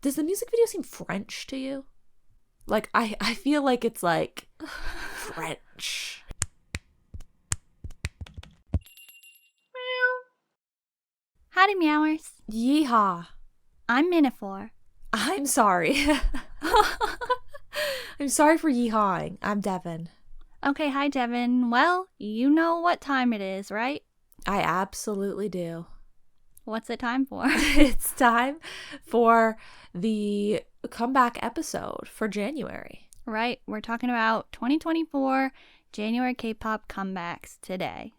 does the music video seem French to you? Like, I feel like it's like French. Howdy, Meowers. Yeehaw. I'm Minnifore. I'm sorry. I'm sorry for yeehawing. I'm Devin. Okay, hi, Devin. Well, you know what time it is, right? I absolutely do. What's it time for? It's time for the comeback episode for January. Right, we're talking about 2024 January K-pop comebacks today.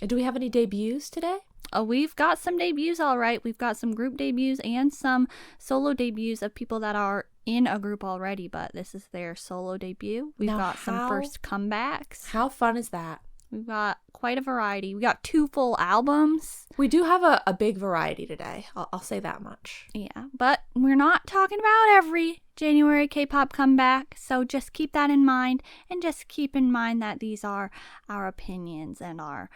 Do we have any debuts today? We've got some debuts, all right. We've got some group debuts and some solo debuts of people that are in a group already, but this is their solo debut. We've got some first comebacks. How fun is that? We've got quite a variety. We got 2 full albums. We do have a big variety today. I'll say that much. Yeah, but we're not talking about every January K-pop comeback, so just keep that in mind, and just keep in mind that these are our opinions and our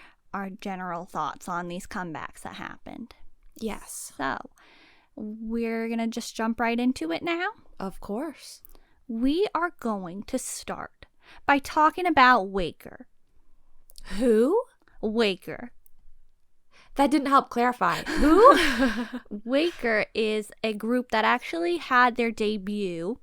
general thoughts on these comebacks that happened. Yes. So, we're going to just jump right into it now. Of course. We are going to start by talking about WAKER. Who? WAKER. That didn't help clarify. Who? WAKER is a group that actually had their debut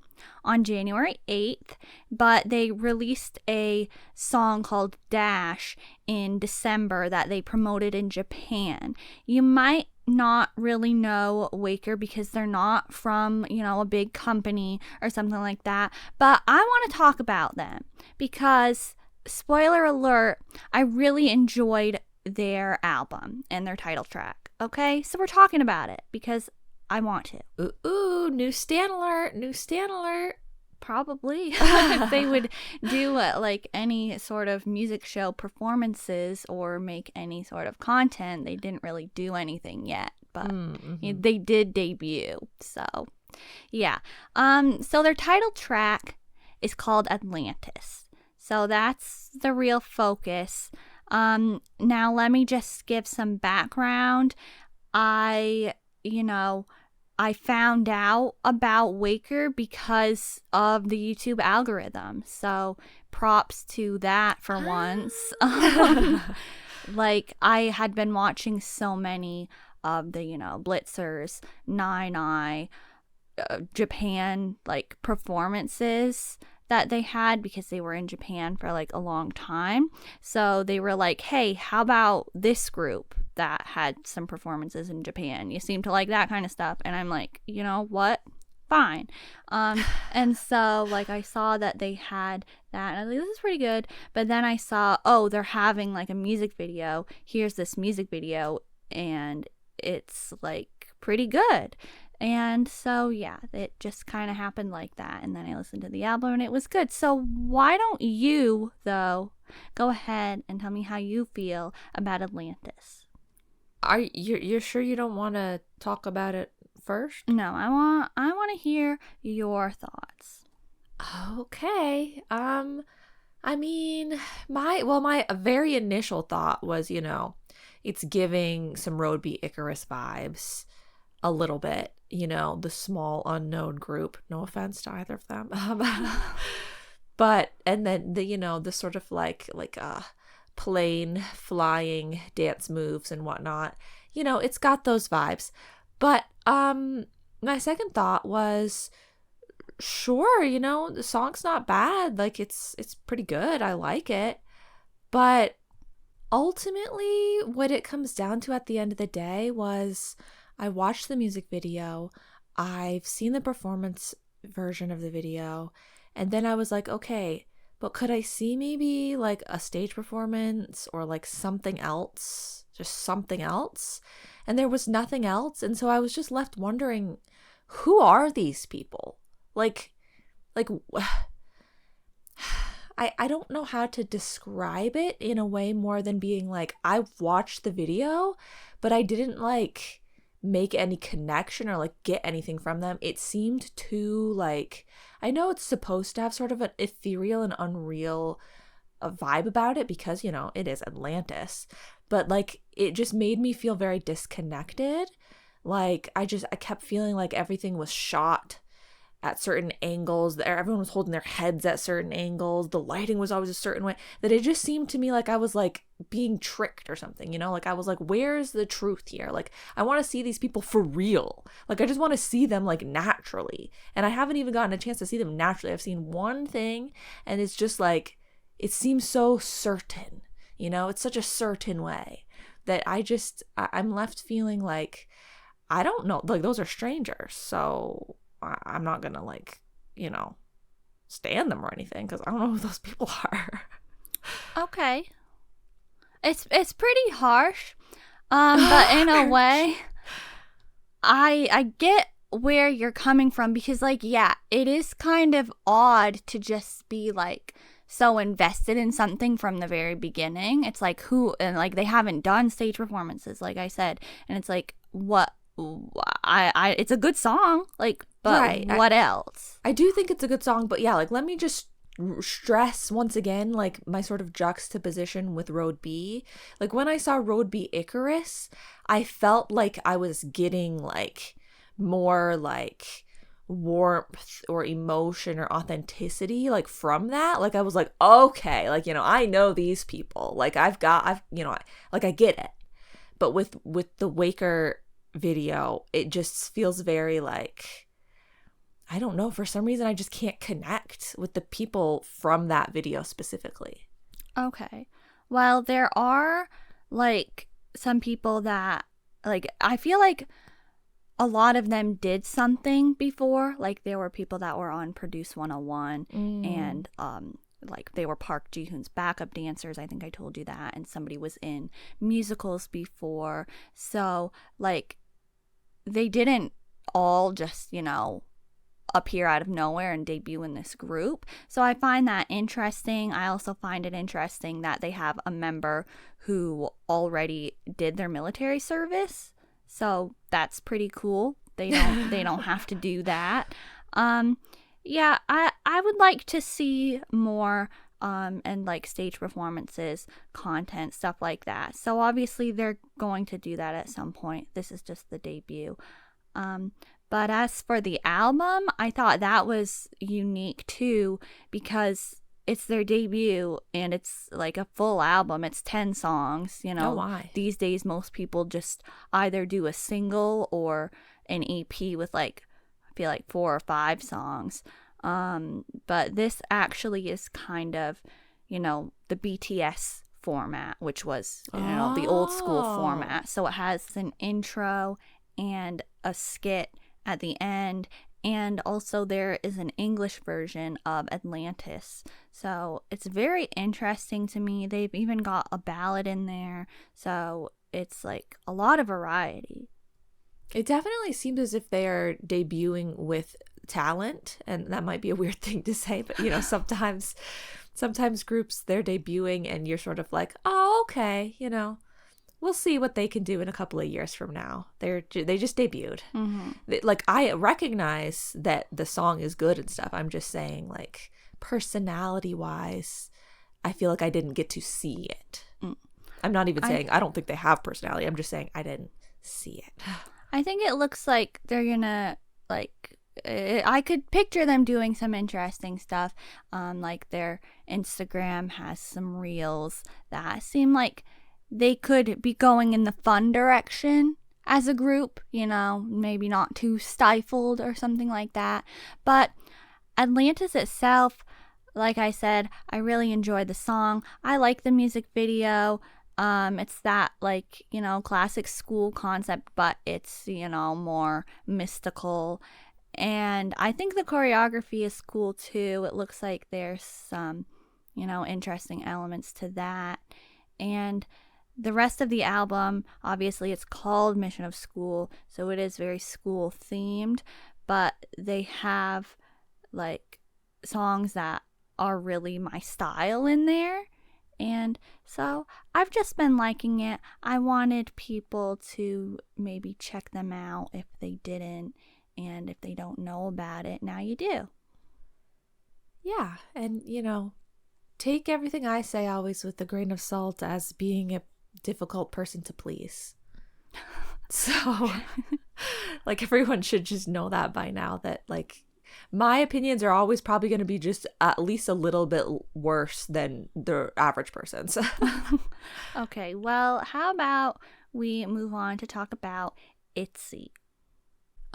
on January 8th, but they released a song called Dash in December that they promoted in Japan. You might not really know WAKER because they're not from, a big company or something like that, but I want to talk about them because, spoiler alert, I really enjoyed their album and their title track. Okay, so we're talking about it because I want to. Ooh, new stan alert, new stan alert. Probably. If they would do like any sort of music show performances or make any sort of content, they didn't really do anything yet, but they did debut. So, yeah. So their title track is called Atlantis. So that's the real focus. Now let me just give some background. I found out about WAKER because of the YouTube algorithm. So props to that for once. Like, I had been watching so many of the, Blitzers, Nine Japan, like, performances that they had because they were in Japan for like a long time. So they were like, hey, how about this group that had some performances in Japan? You seem to like that kind of stuff. And I'm like, you know what? Fine. And so like I saw that they had that and I was like, this is pretty good. But then I saw, they're having like a music video. Here's this music video and it's like pretty good. And so, yeah, it just kind of happened like that. And then I listened to the album and it was good. So why don't you, though, go ahead and tell me how you feel about Atlantis? You're sure you don't want to talk about it first? No, I want to hear your thoughts. Okay. I mean, my very initial thought was, it's giving some Road B Icarus vibes a little bit. The small unknown group. No offense to either of them. But, and then the sort of like plane flying dance moves and whatnot. It's got those vibes. But my second thought was, sure, the song's not bad. Like, it's pretty good. I like it. But ultimately, what it comes down to at the end of the day was, I watched the music video, I've seen the performance version of the video, and then I was like, okay, but could I see maybe like a stage performance or like something else, just something else? And there was nothing else, and so I was just left wondering, who are these people? Like I don't know how to describe it in a way more than being like, I've watched the video, but I didn't like make any connection or like get anything from them. It seemed too like, I know it's supposed to have sort of an ethereal and unreal vibe about it because it is Atlantis, but like it just made me feel very disconnected. Like, I kept feeling like everything was shot at certain angles. Everyone was holding their heads at certain angles. The lighting was always a certain way, that it just seemed to me like I was like being tricked or something, you know? Like, I was like, where's the truth here? Like, I want to see these people for real. Like, I just want to see them like naturally. And I haven't even gotten a chance to see them naturally. I've seen one thing, and it's just like, it seems so certain, you know? It's such a certain way that I'm left feeling like, I don't know, like, those are strangers, so I'm not gonna, like, you know, stand them or anything, because I don't know who those people are. Okay. It's pretty harsh. But in a way, I get where you're coming from, because, like, yeah, it is kind of odd to just be, like, so invested in something from the very beginning. It's like, and like, they haven't done stage performances, like I said, and it's like, what, it's a good song, like, but right. What else? I do think it's a good song, but yeah, like, let me just stress once again, like, my sort of juxtaposition with Road B. Like, when I saw Road B Icarus, I felt like I was getting, like, more, like, warmth or emotion or authenticity, like, from that. Like, I was like, okay, like, you know, I know these people, like, I've you know, like, I get it. But with the WAKER video, it just feels very, like, I don't know, for some reason I just can't connect with the people from that video specifically. Okay. Well, there are, like, some people that, like, I feel like a lot of them did something before. Like, there were people that were on Produce 101 and like, they were Park Ji-hoon's backup dancers. I think I told you that. And somebody was in musicals before. So, like, they didn't all just, you know, appear out of nowhere and debut in this group. So I find that interesting. I also find it interesting that they have a member who already did their military service. So that's pretty cool. They don't have to do that. Yeah, I would like to see more and, like, stage performances, content, stuff like that. So obviously they're going to do that at some point. This is just the debut. But as for the album, I thought that was unique too, because it's their debut and it's like a full album. It's 10 songs, you know. Oh, why? These days most people just either do a single or an EP with, like, I feel like 4 or 5 songs. But this actually is kind of, you know, the BTS format, which was, you know, the old school format. So it has an intro and a skit at the end, and also there is an English version of Atlantis. So it's very interesting to me. They've even got a ballad in there, so it's like a lot of variety. It definitely seems as if they are debuting with talent, and that might be a weird thing to say, but, you know, sometimes groups, they're debuting and you're sort of like, oh, okay, you know, we'll see what they can do in a couple of years from now. They just debuted. Like, I recognize that the song is good and stuff. I'm just saying, like, personality wise, I feel like I didn't get to see it. I'm not even saying I don't think they have personality. I'm just saying I didn't see it. I think it looks like they're gonna, like, I could picture them doing some interesting stuff. Like, their Instagram has some reels that seem like they could be going in the fun direction as a group, you know, maybe not too stifled or something like that. But Atlantis itself, like I said, I really enjoyed the song. I like the music video. It's that, like, you know, classic school concept, but it's, you know, more mystical. And I think the choreography is cool too. It looks like there's some, you know, interesting elements to that. And the rest of the album, obviously it's called Mission of School, so it is very school themed, but they have, like, songs that are really my style in there. And so I've just been liking it. I wanted people to maybe check them out if they didn't, and if they don't know about it, now you do. Yeah, and, you know, take everything I say always with a grain of salt as being a difficult person to please. So like everyone should just know that by now, that like my opinions are always probably going to be just at least a little bit worse than the average person's. Okay, well, how about we move on to talk about ITZY?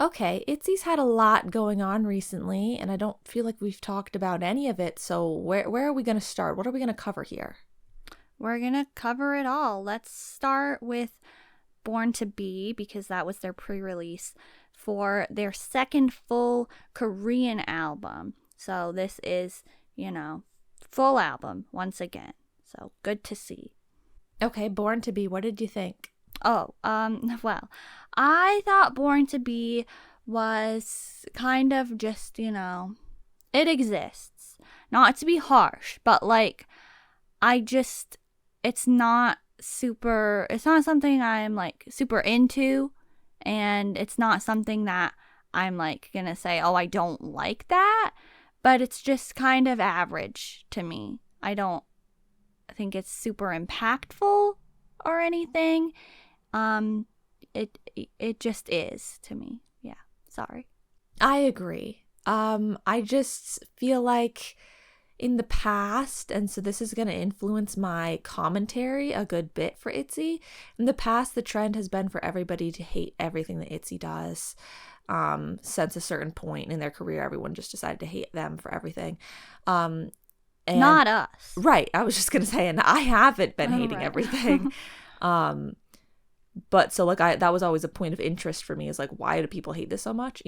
Okay, ITZY's had a lot going on recently, and I don't feel like we've talked about any of it. So where are we going to start? What are we going to cover here? We're going to cover it all. Let's start with Born to Be, because that was their pre-release for their second full Korean album. So this is, full album once again. So good to see. Okay, Born to Be, what did you think? Oh, well, I thought Born to Be was kind of just, it exists. Not to be harsh, but like, it's not something I'm like super into, and it's not something that I'm like gonna say, oh, I don't like that, but it's just kind of average to me. I don't think it's super impactful or anything. It just is to me. Yeah, sorry. I agree. I just feel like in the past, and so this is going to influence my commentary a good bit for ITZY. In the past, the trend has been for everybody to hate everything that ITZY does. Since a certain point in their career, everyone just decided to hate them for everything. And, not us. Right. I was just going to say, and I haven't been hating everything. But so like that was always a point of interest for me, is like, why do people hate this so much,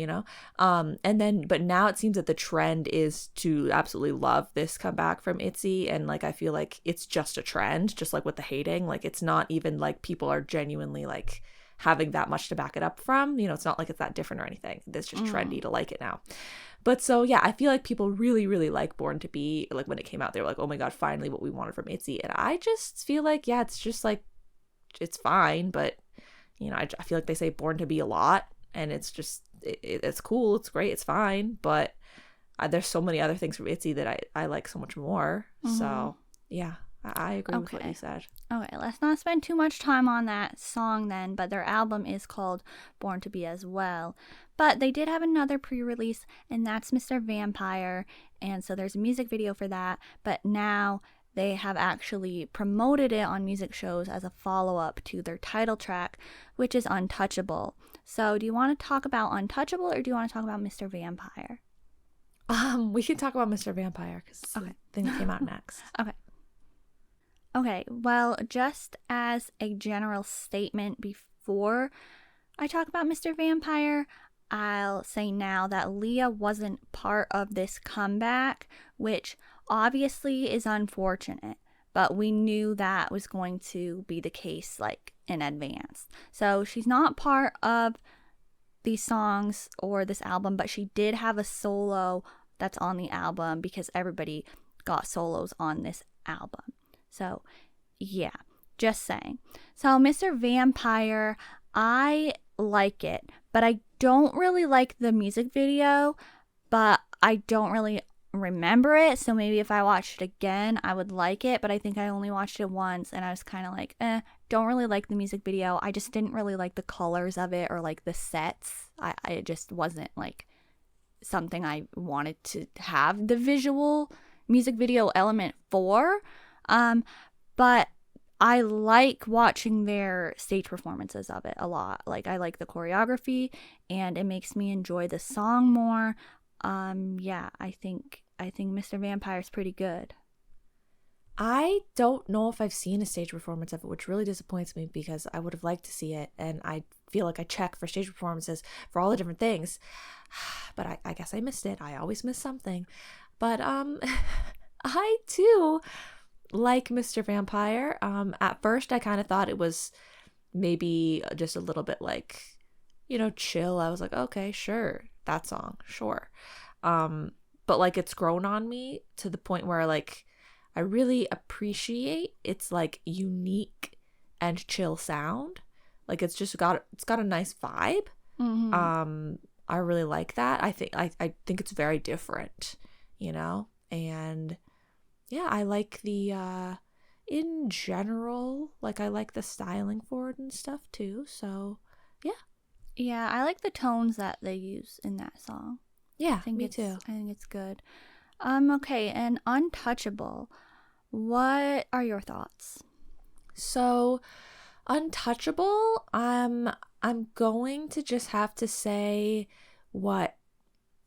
but now it seems that the trend is to absolutely love this comeback from ITZY, and like I feel like it's just a trend, just like with the hating, like it's not even like people are genuinely like having that much to back it up from, it's not like it's that different or anything. It's just trendy to like it now. But so yeah, I feel like people really, really like Born to Be. Like when it came out, they were like, oh my god, finally what we wanted from ITZY. And I just feel like, yeah, it's just like, it's fine, but I feel like they say Born to Be a lot, and it's just it's cool, it's great, it's fine, but there's so many other things from ITZY that I like so much more. So yeah, I agree with what you said. Okay, let's not spend too much time on that song then, but their album is called Born to Be as well. But they did have another pre-release, and that's Mr. Vampire, and so there's a music video for that, but now they have actually promoted it on music shows as a follow-up to their title track, which is Untouchable. So do you want to talk about Untouchable, or do you want to talk about Mr. Vampire? We can talk about Mr. Vampire, because I think it came out next. Okay, well, just as a general statement before I talk about Mr. Vampire, I'll say now that Leah wasn't part of this comeback, which obviously is unfortunate, but we knew that was going to be the case like in advance. So she's not part of these songs or this album, but she did have a solo that's on the album, because everybody got solos on this album. So yeah, just saying. So Mr. Vampire, I like it, but I don't really like the music video, but I don't really remember it, so maybe if I watched it again I would like it, but I think I only watched it once and I was kind of like, don't really like the music video. I just didn't really like the colors of it or like the sets. It just wasn't like something I wanted to have the visual music video element for, but I like watching their stage performances of it a lot. Like I like the choreography, and it makes me enjoy the song more. Yeah, I think Mr. Vampire is pretty good. I don't know if I've seen a stage performance of it, which really disappoints me, because I would have liked to see it, and I feel like I check for stage performances for all the different things, but I guess I missed it. I always miss something. But I too like Mr. Vampire. At first I kind of thought it was maybe just a little bit like, chill. I was like, okay, sure, that song, sure. But like it's grown on me to the point where like I really appreciate its like unique and chill sound. Like it's got a nice vibe. I really like that. I think it's very different, and yeah, I like the in general, like I like the styling for it and stuff too. So Yeah, I like the tones that they use in that song. Yeah, me too. I think it's good. Okay, and Untouchable. What are your thoughts? So, Untouchable, I'm going to just have to say what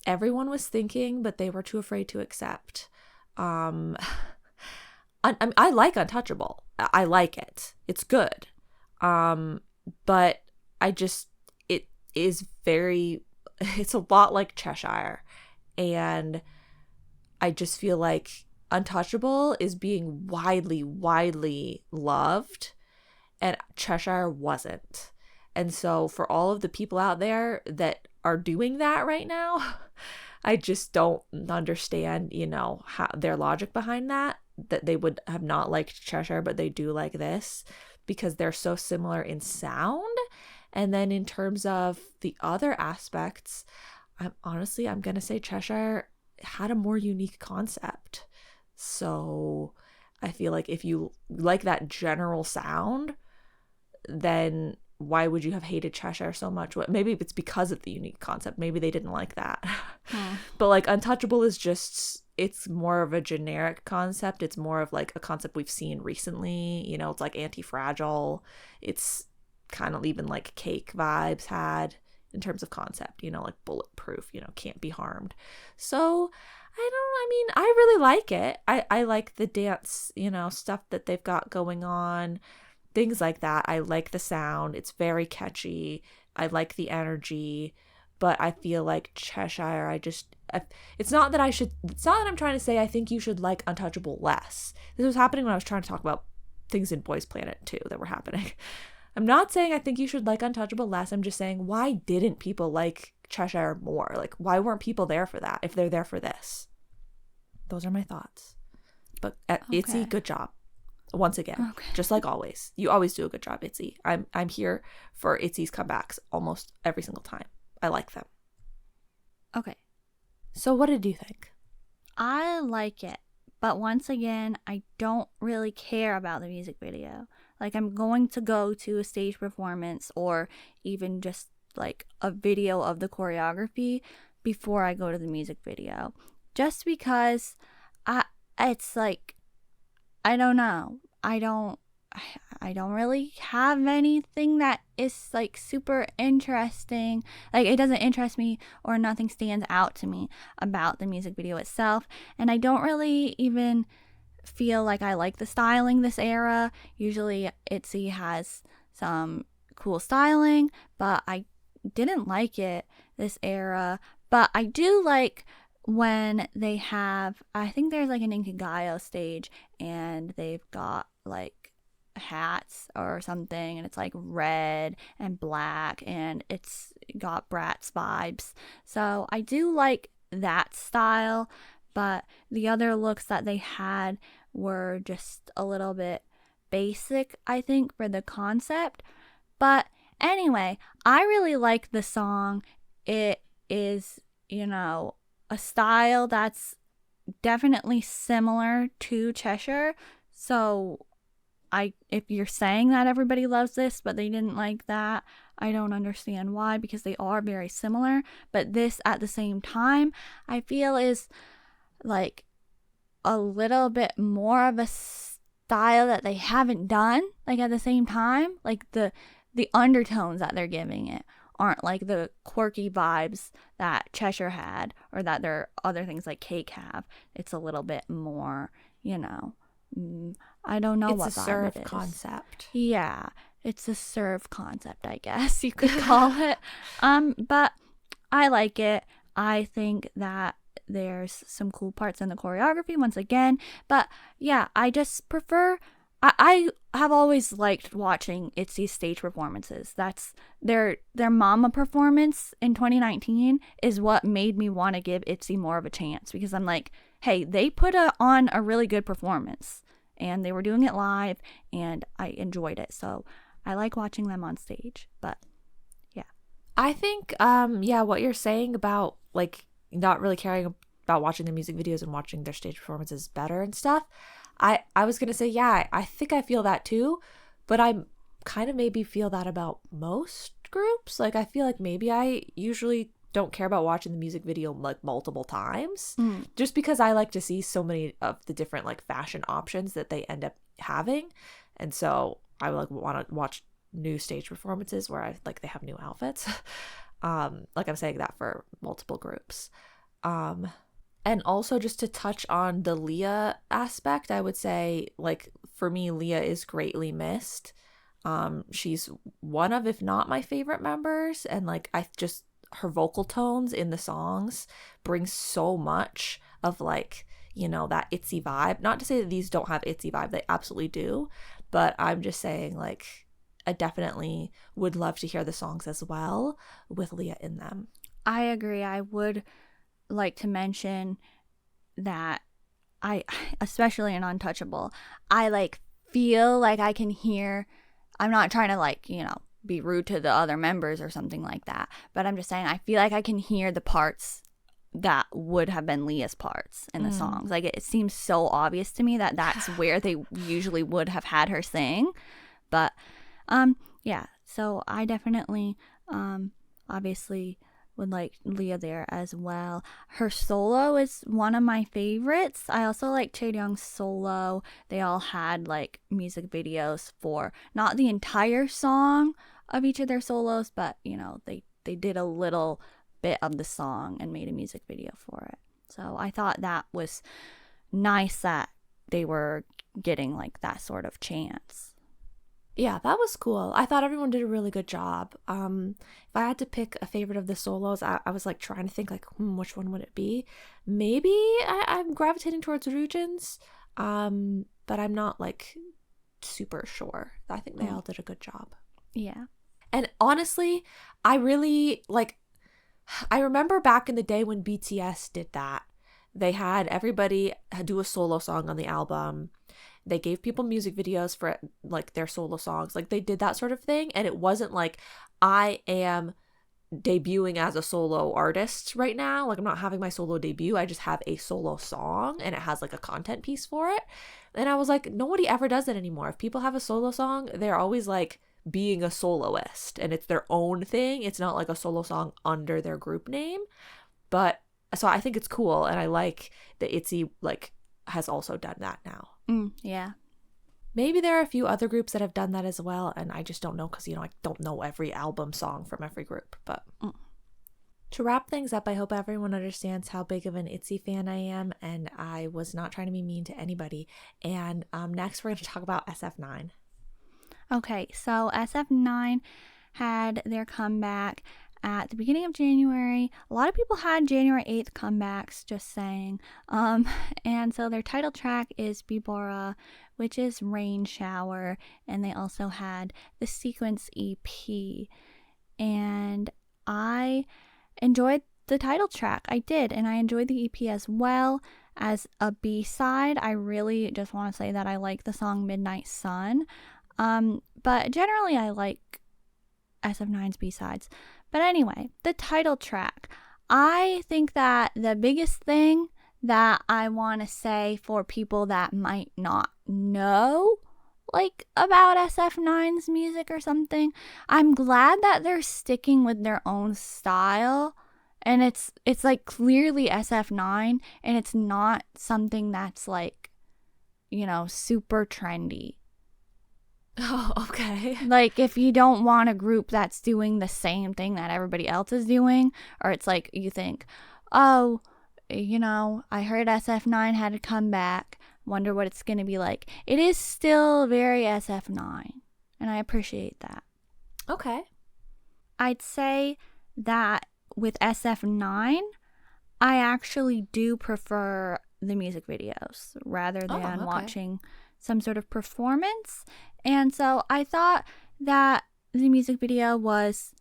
everyone was thinking, but they were too afraid to accept. I like Untouchable. I like it. It's good. But it is it's a lot like Cheshire. And I just feel like Untouchable is being widely loved, and Cheshire wasn't. And so for all of the people out there that are doing that right now, I just don't understand, how their logic behind that they would have not liked Cheshire, but they do like this, because they're so similar in sound. And then in terms of the other aspects, I'm going to say Cheshire had a more unique concept. So I feel like if you like that general sound, then why would you have hated Cheshire so much? Maybe it's because of the unique concept. Maybe they didn't like that. But like Untouchable is just, it's more of a generic concept. It's more of like a concept we've seen recently. It's like Anti-Fragile. It's kind of even like Cake vibes had in terms of concept, like bulletproof, can't be harmed. So I really like it. I like the dance, stuff that they've got going on. Things like that. I like the sound. It's very catchy. I like the energy. But I feel like Cheshire, it's not that I'm trying to say I think you should like Untouchable less. This was happening when I was trying to talk about things in Boys Planet too that were happening. I'm not saying I think you should like Untouchable less. I'm just saying, why didn't people like Cheshire more? Like, why weren't people there for that if they're there for this? Those are my thoughts. But ITZY, good job. Once again, just like always. You always do a good job, ITZY. I'm here for ITZY's comebacks almost every single time. I like them. Okay. So what did you think? I like it. But once again, I don't really care about the music video. Like, I'm going to go to a stage performance or even just like a video of the choreography before I go to the music video. Just because it's like, I don't know. I don't really have anything that is like super interesting. Like, it doesn't interest me or nothing stands out to me about the music video itself. And I don't really even feel like I like the styling this era. Usually ITZY has some cool styling, but I didn't like it this era. But I do like when they have, I think there's like an Inkigayo stage and they've got like hats or something, and it's like red and black and it's got Bratz vibes. So I do like that style, but the other looks that they had were just a little bit basic, I think, for the concept. But anyway, I really like the song. It is, a style that's definitely similar to Cheshire. So if you're saying that everybody loves this, but they didn't like that, I don't understand why, because they are very similar. But this, at the same time, I feel is like a little bit more of a style that they haven't done. Like, at the same time, like the undertones that they're giving it aren't like the quirky vibes that Cheshire had or that their other things like Cake have. It's a little bit more, I don't know what it's a vibe serve it is. concept. Yeah, it's a serve concept, I guess you could call it. But I like it. I think that there's some cool parts in the choreography once again. But yeah, I just prefer, I have always liked watching ITZY's stage performances. That's their Mama performance in 2019 is what made me want to give ITZY more of a chance, because I'm like, hey, they put on a really good performance and they were doing it live and I enjoyed it. So I like watching them on stage. But yeah, I think what you're saying about like not really caring about watching the music videos and watching their stage performances better and stuff, I was gonna say, yeah, I think I feel that too, but I kind of maybe feel that about most groups. Like, I feel like maybe I usually don't care about watching the music video like multiple times, just because I like to see so many of the different like fashion options that they end up having. And so I like want to watch new stage performances where I like they have new outfits. Like I'm saying that for multiple groups. And also just to touch on the Leah aspect, I would say, like, for me, Leah is greatly missed. She's one of, if not my favorite members. And like, her vocal tones in the songs bring so much of like, you know, that ITZY vibe. Not to say that these don't have ITZY vibe, they absolutely do. But I'm just saying, like, I definitely would love to hear the songs as well with Leah in them. I agree. I would like to mention that especially in Untouchable, I like feel like I can hear, I'm not trying to like, you know, be rude to the other members or something like that, but I'm just saying I feel like I can hear the parts that would have been Leah's parts in the songs. Like it seems so obvious to me that that's where they usually would have had her sing. But yeah, so I definitely obviously would like Leah there as well. Her solo is one of my favorites. I also like Chaeyoung's solo. They all had like music videos for not the entire song of each of their solos, but you know, they did a little bit of the song and made a music video for it. So I thought that was nice that they were getting like that sort of chance. Yeah, that was cool. I thought everyone did a really good job. If I had to pick a favorite of the solos, I was like trying to think like, which one would it be? Maybe I'm gravitating towards Ryujin's, but I'm not like super sure. I think they all did a good job. Yeah. And honestly, I really like, I remember back in the day when BTS did that. They had everybody do a solo song on the album. They gave people music videos for like their solo songs. Like they did that sort of thing. And it wasn't like, I am debuting as a solo artist right now. Like I'm not having my solo debut. I just have a solo song and it has like a content piece for it. And I was like, nobody ever does it anymore. If people have a solo song, they're always like being a soloist and it's their own thing. It's not like a solo song under their group name. But so I think it's cool. And I like that ITZY like has also done that now. Yeah. Maybe there are a few other groups that have done that as well, and I just don't know because, you know, I don't know every album song from every group. But to wrap things up, I hope everyone understands how big of an ITZY fan I am, and I was not trying to be mean to anybody. And next, we're going to talk about SF9. Okay, so SF9 had their comeback at the beginning of January. A lot of people had January 8th comebacks, just saying. And so their title track is Bibora, which is Rain Shower, and they also had the Sequence EP. And I enjoyed the title track. I did, and I enjoyed the EP as well. As a B-side, I really just want to say that I like the song Midnight Sun. But generally I like SF9's B-sides. But anyway, the title track. I think that the biggest thing that I want to say for people that might not know like about SF9's music or something, I'm glad that they're sticking with their own style. And it's like clearly SF9 and it's not something that's like, you know, super trendy. Oh, okay. Like, if you don't want a group that's doing the same thing that everybody else is doing, or it's like you think, oh, you know, I heard SF9 had a comeback, wonder what it's going to be like. It is still very SF9, and I appreciate that. Okay. I'd say that with SF9, I actually do prefer the music videos rather than watching some sort of performance. And so I thought that the music video was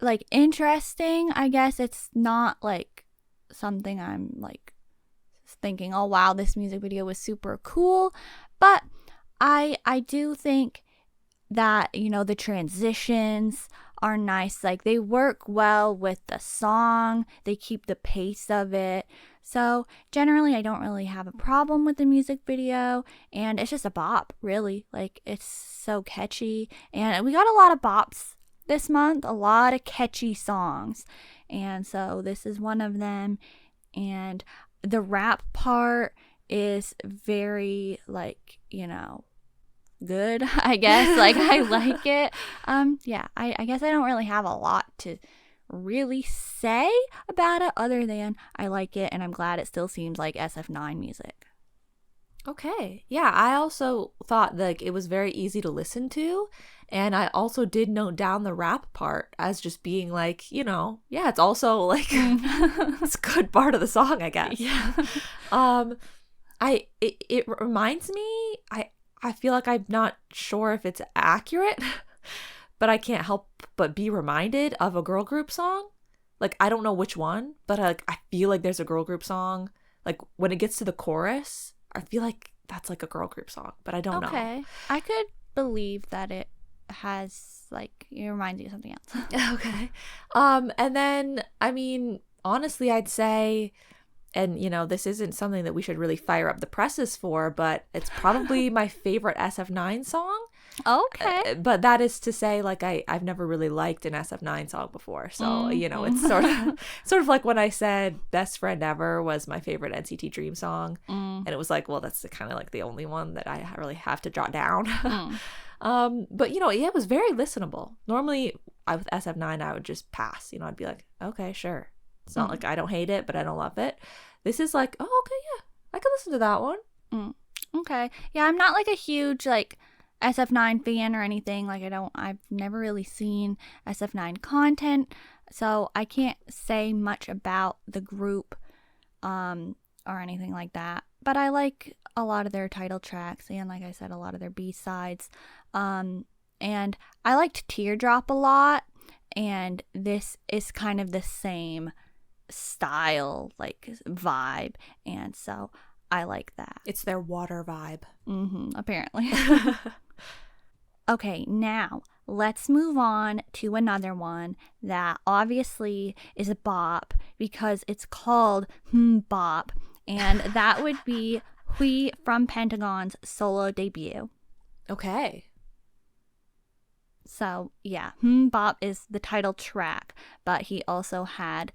like interesting. I guess it's not like something I'm like thinking, oh wow, this music video was super cool. But I do think that, you know, the transitions are nice. Like they work well with the song. They keep the pace of it. So generally I don't really have a problem with the music video, and it's just a bop, really. Like it's so catchy, and we got a lot of bops this month, a lot of catchy songs. And so this is one of them. And the rap part is very, like, you know, good, I guess. Like, I like it. Yeah, I guess I don't really have a lot to really say about it other than I like it, and I'm glad it still seems like SF9 music. Okay. Yeah, I also thought like it was very easy to listen to, and I also did note down the rap part as just being like, you know, yeah, it's also like it's a good part of the song, I guess. Yeah. It reminds me, I feel like I'm not sure if it's accurate, but I can't help but be reminded of a girl group song. Like, I don't know which one, but I feel like there's a girl group song. Like, when it gets to the chorus, I feel like that's like a girl group song, but I don't know. Okay. I could believe that it has, like, it reminds you of something else. Okay. And then, I mean, honestly, I'd say, and, you know, this isn't something that we should really fire up the presses for, but it's probably my favorite SF9 song. Okay. But that is to say, like, I've never really liked an SF9 song before. So, you know, it's sort of like when I said Best Friend Ever was my favorite NCT Dream song. And it was like, well, that's kind of like the only one that I really have to jot down. But, you know, yeah, it was very listenable. Normally, with SF9, I would just pass. You know, I'd be like, okay, sure. It's not like I don't hate it, but I don't love it. This is like, oh, okay, yeah, I can listen to that one. Okay. Yeah, I'm not like a huge, like, SF9 fan or anything. Like, I've never really seen SF9 content, so I can't say much about the group or anything like that. But I like a lot of their title tracks and, like I said, a lot of their B-sides. And I liked Teardrop a lot, and this is kind of the same style, like, vibe, and so I like that. It's their water vibe. Apparently. Okay, now let's move on to another one that obviously is a bop because it's called Bop, and that would be Hui from Pentagon's solo debut. Okay. So, yeah, Bop is the title track, but he also had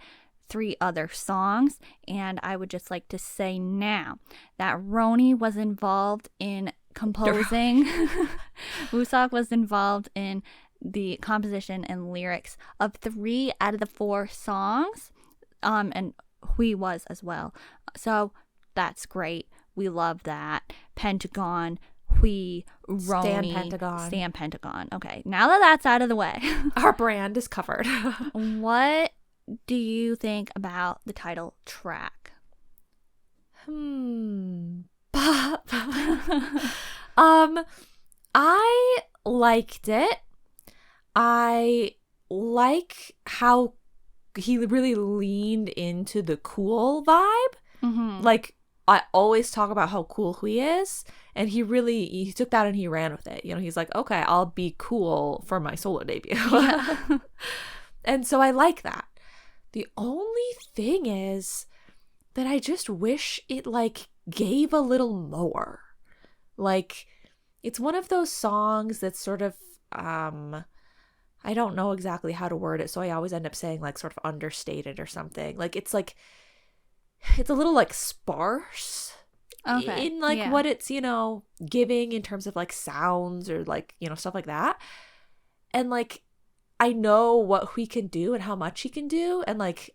3 other songs, and I would just like to say now that Roni was involved in composing. Wooseok was involved in the composition and lyrics of 3 out of the 4 songs, and Hui was as well. So that's great. We love that. Pentagon, Hui, Roni, Stan Pentagon. Okay, now that that's out of the way, our brand is covered. What do you think about the title track? Bop. I liked it. I like how he really leaned into the cool vibe. Like, I always talk about how cool Hui is, and he took that and he ran with it. You know, he's like, okay, I'll be cool for my solo debut. Yeah. And so I like that. The only thing is that I just wish it, like, gave a little more. Like, it's one of those songs that's sort of, I don't know exactly how to word it, so I always end up saying, like, sort of understated or something. Like, it's a little, like, sparse. Okay. In, like, what it's, you know, giving in terms of, like, sounds or, like, you know, stuff like that. And, like, I know what he can do and how much he can do, and, like,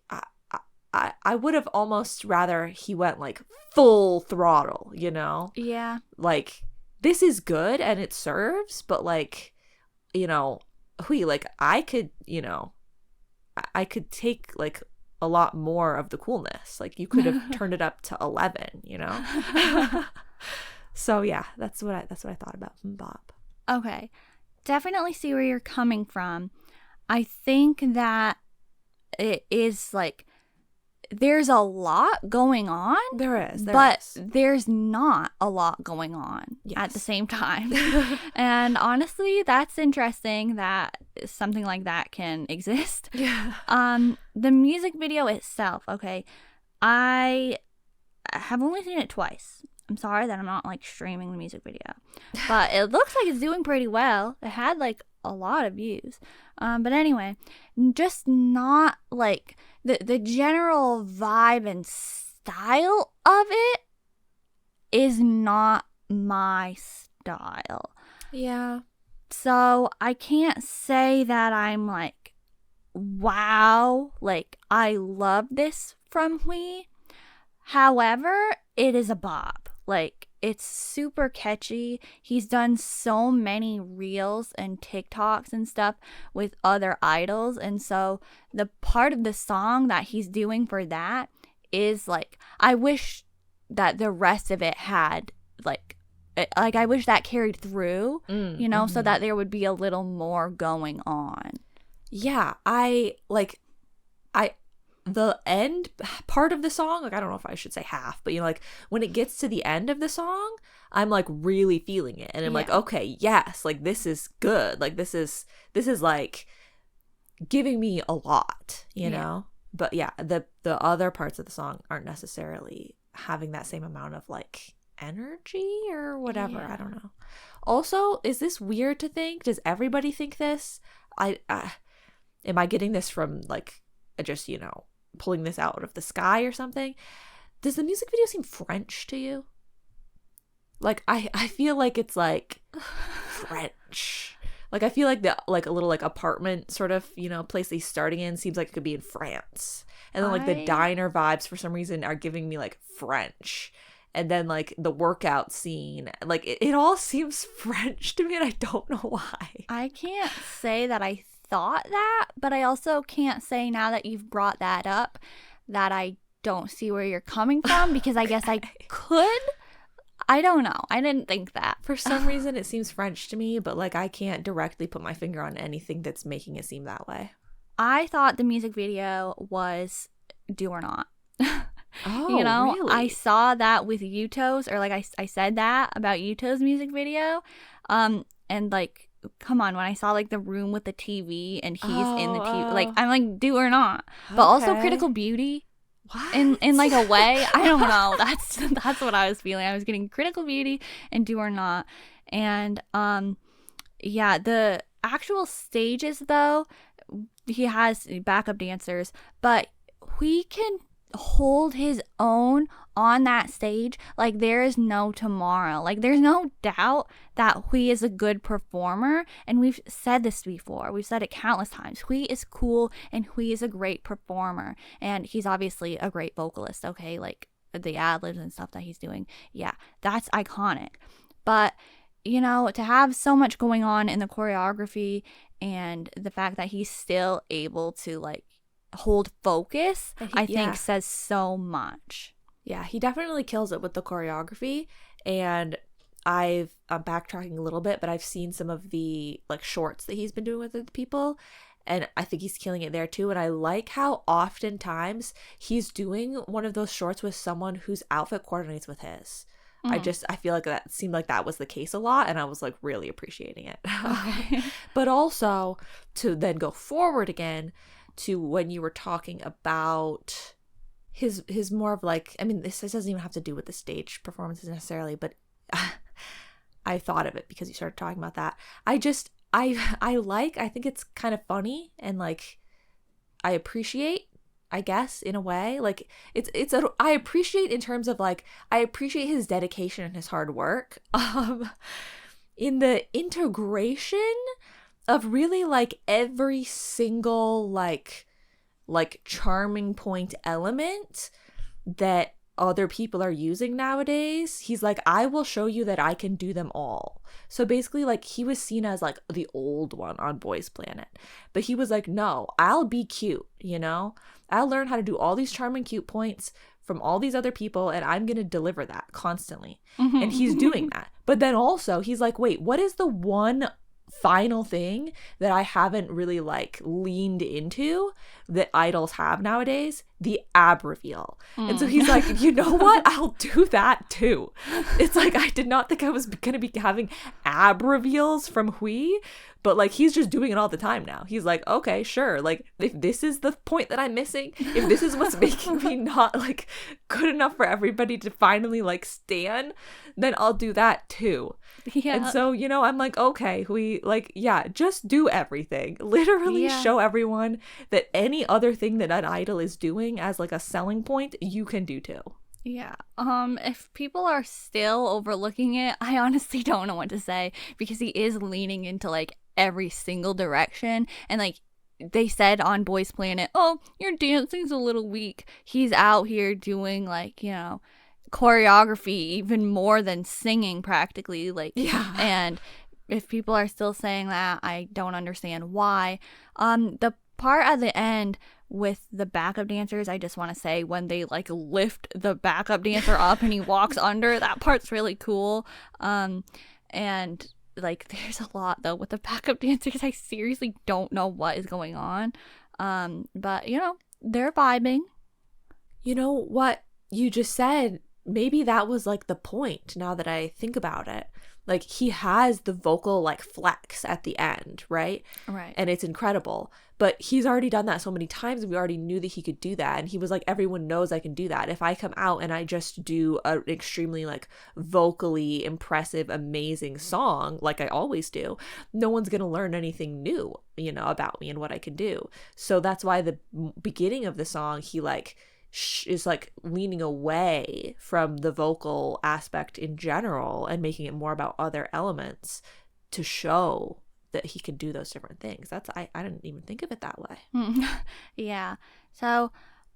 I would have almost rather he went, like, full throttle, you know? Yeah. Like, this is good and it serves, but, like, you know, Hui, like, I could, you know, I could take, like, a lot more of the coolness. Like, you could have turned it up to 11, you know? So, yeah, that's what I thought about Bop. Okay. Definitely see where you're coming from. I think that it is, like, there's a lot going on. There is. There's not a lot going on at the same time. And honestly, that's interesting that something like that can exist. Yeah. The music video itself, okay, I have only seen it twice. I'm sorry that I'm not, like, streaming the music video. But it looks like it's doing pretty well. It had, like, a lot of views. But anyway, just not like the general vibe and style of it is not my style. Yeah. So I can't say that I'm like, wow, like I love this from Hui. However, it is a bop. Like, it's super catchy. He's done so many reels and TikToks and stuff with other idols. And so the part of the song that he's doing for that is like, I wish that the rest of it had like I wish that carried through, you know, so that there would be a little more going on. Yeah, the end part of the song, like, I don't know if I should say half, but, you know, like, when it gets to the end of the song, I'm, like, really feeling it. And I'm like, okay, yes, like, this is good. Like, this is, like, giving me a lot, you know? But, yeah, the other parts of the song aren't necessarily having that same amount of, like, energy or whatever. I don't know. Also, is this weird to think? Does everybody think this? Am I getting this from, like, just, you know, pulling this out of the sky or something? Does the music video seem French to you? Like, I feel like it's like French. Like, I feel like the like a little like apartment sort of, you know, place he's starting in seems like it could be in France. And then like the diner vibes for some reason are giving me like French. And then like the workout scene, like it all seems French to me, and I don't know why. I can't say that I thought that, but I also can't say now that you've brought that up that I don't see where you're coming from, because I guess I could. I don't know. I didn't think that. For some reason it seems French to me, but like I can't directly put my finger on anything that's making it seem that way. I thought the music video was Do or Not. Oh, you know, really? I saw that with Yuto's, or like I said that about Yuto's music video. And like, come on, when I saw like the room with the TV and he's in the TV, like I'm like, Do or Not. But also Critical Beauty. What? In like a way, I don't know. That's what I was feeling. I was getting Critical Beauty and Do or Not. And yeah, the actual stages though, he has backup dancers, but he can hold his own on that stage like there is no tomorrow. Like there's no doubt that Hui is a good performer, and we've said this before, we've said it countless times. Hui is cool and Hui is a great performer, and he's obviously a great vocalist. Okay, like the ad-libs and stuff that he's doing, yeah, that's iconic. But you know, to have so much going on in the choreography and the fact that he's still able to like hold focus, I think says so much. Yeah, he definitely kills it with the choreography. And I'm backtracking a little bit, but I've seen some of the like shorts that he's been doing with other people, and I think he's killing it there too. And I like how oftentimes he's doing one of those shorts with someone whose outfit coordinates with his. I feel like that seemed like that was the case a lot, and I was like really appreciating it. Okay. But also to then go forward again to when you were talking about his more of like, I mean, this doesn't even have to do with the stage performances necessarily, but I thought of it because you started talking about that. I think it's kind of funny, and like I appreciate, I guess, in a way, like I appreciate in terms of like, I appreciate his dedication and his hard work in the integration of really like every single like charming point element that other people are using nowadays. He's like, I will show you that I can do them all. So basically, like, he was seen as like the old one on Boys Planet, but he was like, no, I'll be cute, you know, I'll learn how to do all these charming cute points from all these other people, and I'm gonna deliver that constantly. And he's doing that. But then also he's like, wait, what is the one final thing that I haven't really like leaned into that idols have nowadays? the ab reveal. And so he's like, you know what? I'll do that too. It's like, I did not think I was going to be having ab reveals from Hui, but like, he's just doing it all the time now. He's like, okay, sure. Like, if this is the point that I'm missing, if this is what's making me not like good enough for everybody to finally like stan, then I'll do that too. Yeah. And so, you know, I'm like, okay, Hui, like, yeah, just do everything. Literally show everyone that any other thing that an idol is doing as like a selling point, you can do too. Yeah. If people are still overlooking it, I honestly don't know what to say, because he is leaning into like every single direction. And like they said on Boys Planet, oh, your dancing's a little weak. He's out here doing like, you know, choreography even more than singing practically. Like, yeah. And if people are still saying that, I don't understand why. The part at the end with the backup dancers, I just want to say, when they like lift the backup dancer up and he walks under, that part's really cool. And like there's a lot though with the backup dancers. I seriously don't know what is going on. But you know, they're vibing. You know what you just said, maybe that was like the point, now that I think about it. Like, he has the vocal like flex at the end, right? Right. And it's incredible. But he's already done that so many times. We already knew that he could do that. And he was like, everyone knows I can do that. If I come out and I just do an extremely like vocally impressive, amazing song, like I always do, no one's going to learn anything new, you know, about me and what I can do. So that's why the beginning of the song, he like is like leaning away from the vocal aspect in general and making it more about other elements to show that he can do those different things. That's I didn't even think of it that way. Yeah. So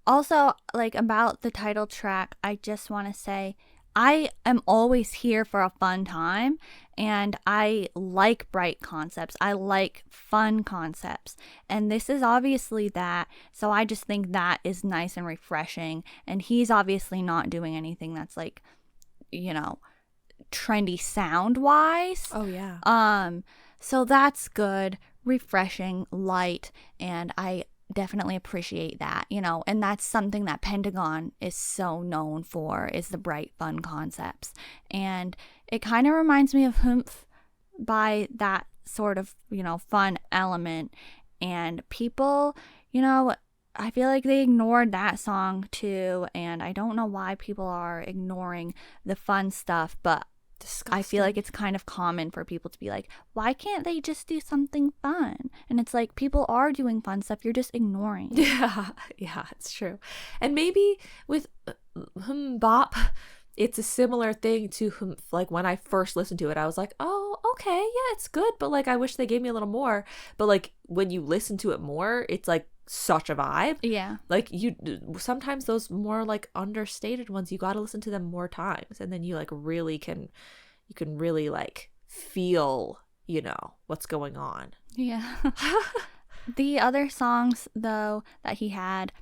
also, like, about the title track, I just want to say I am always here for a fun time, and I like bright concepts. I like fun concepts, and this is obviously that. So I just think that is nice and refreshing, and he's obviously not doing anything that's like, you know, trendy sound wise. Oh yeah. So that's good, refreshing, light, and I definitely appreciate that, you know, and that's something that Pentagon is so known for, is the bright, fun concepts. And it kind of reminds me of Humph by that sort of, you know, fun element. And people, you know, I feel like they ignored that song too, and I don't know why people are ignoring the fun stuff, but disgusting. I feel like it's kind of common for people to be like, why can't they just do something fun? And it's like, people are doing fun stuff, you're just ignoring. Yeah, it's true. And maybe with Bop, it's a similar thing to like when I first listened to it, I was like, oh, okay, yeah, it's good, but like I wish they gave me a little more. But like when you listen to it more, it's like such a vibe. Yeah. Like you sometimes those more like understated ones, you got to listen to them more times, and then you like really can really like feel, you know, what's going on. Yeah. The other songs though that he had,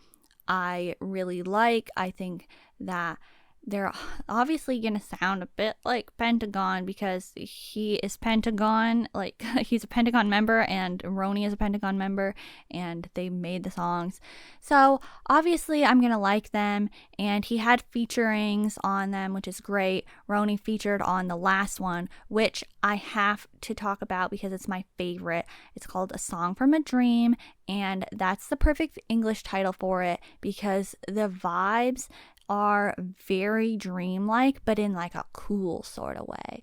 I really like. I think that they're obviously going to sound a bit like Pentagon because he is Pentagon. Like, he's a Pentagon member and Roni is a Pentagon member, and they made the songs. So obviously I'm going to like them, and he had featurings on them, which is great. Roni featured on the last one, which I have to talk about because it's my favorite. It's called A Song from a Dream, and that's the perfect English title for it because the vibes are very dreamlike, but in like a cool sort of way.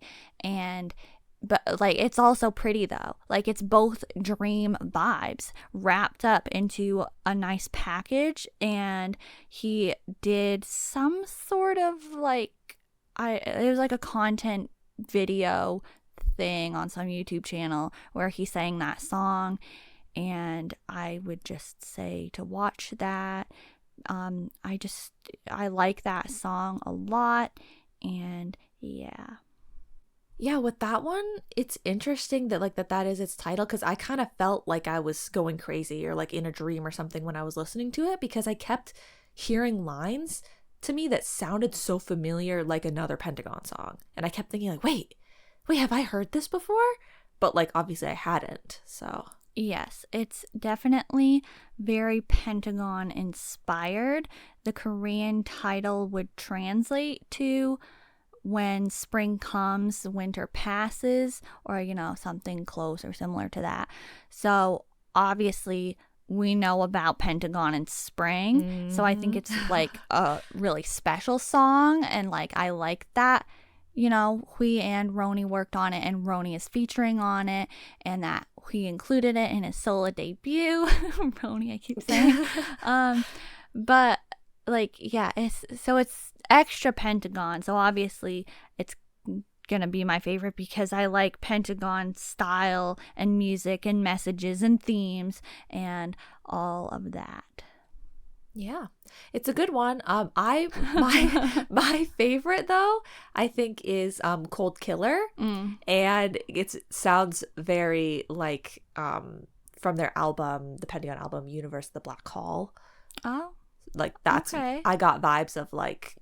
But like, it's also pretty though. Like, it's both dream vibes wrapped up into a nice package. And he did some sort of like, it was like a content video thing on some YouTube channel where he sang that song, and I would just say to watch that. I like that song a lot, and yeah, with that one, it's interesting that like that is its title, because I kind of felt like I was going crazy or like in a dream or something when I was listening to it, because I kept hearing lines to me that sounded so familiar, like another Pentagon song, and I kept thinking like, wait, have I heard this before? But like obviously I hadn't. So Yes, it's definitely very Pentagon inspired. The Korean title would translate to when spring comes, winter passes, or, something close or similar to that. So obviously we know about Pentagon and spring. So I think it's like a really special song. And like, I like that, Hui and Roni worked on it and Roni is featuring on it and that he included it in his solo debut. Roni, I keep saying. But like, yeah, it's extra Pentagon. So obviously it's gonna be my favorite because I like Pentagon style and music and messages and themes and all of that. Yeah, it's a good one. My favorite though, I think is Cold Killer, and it sounds very like from their album, the Pentagon album, Universe of the Black Hole. Oh, like that's okay. I got vibes of like,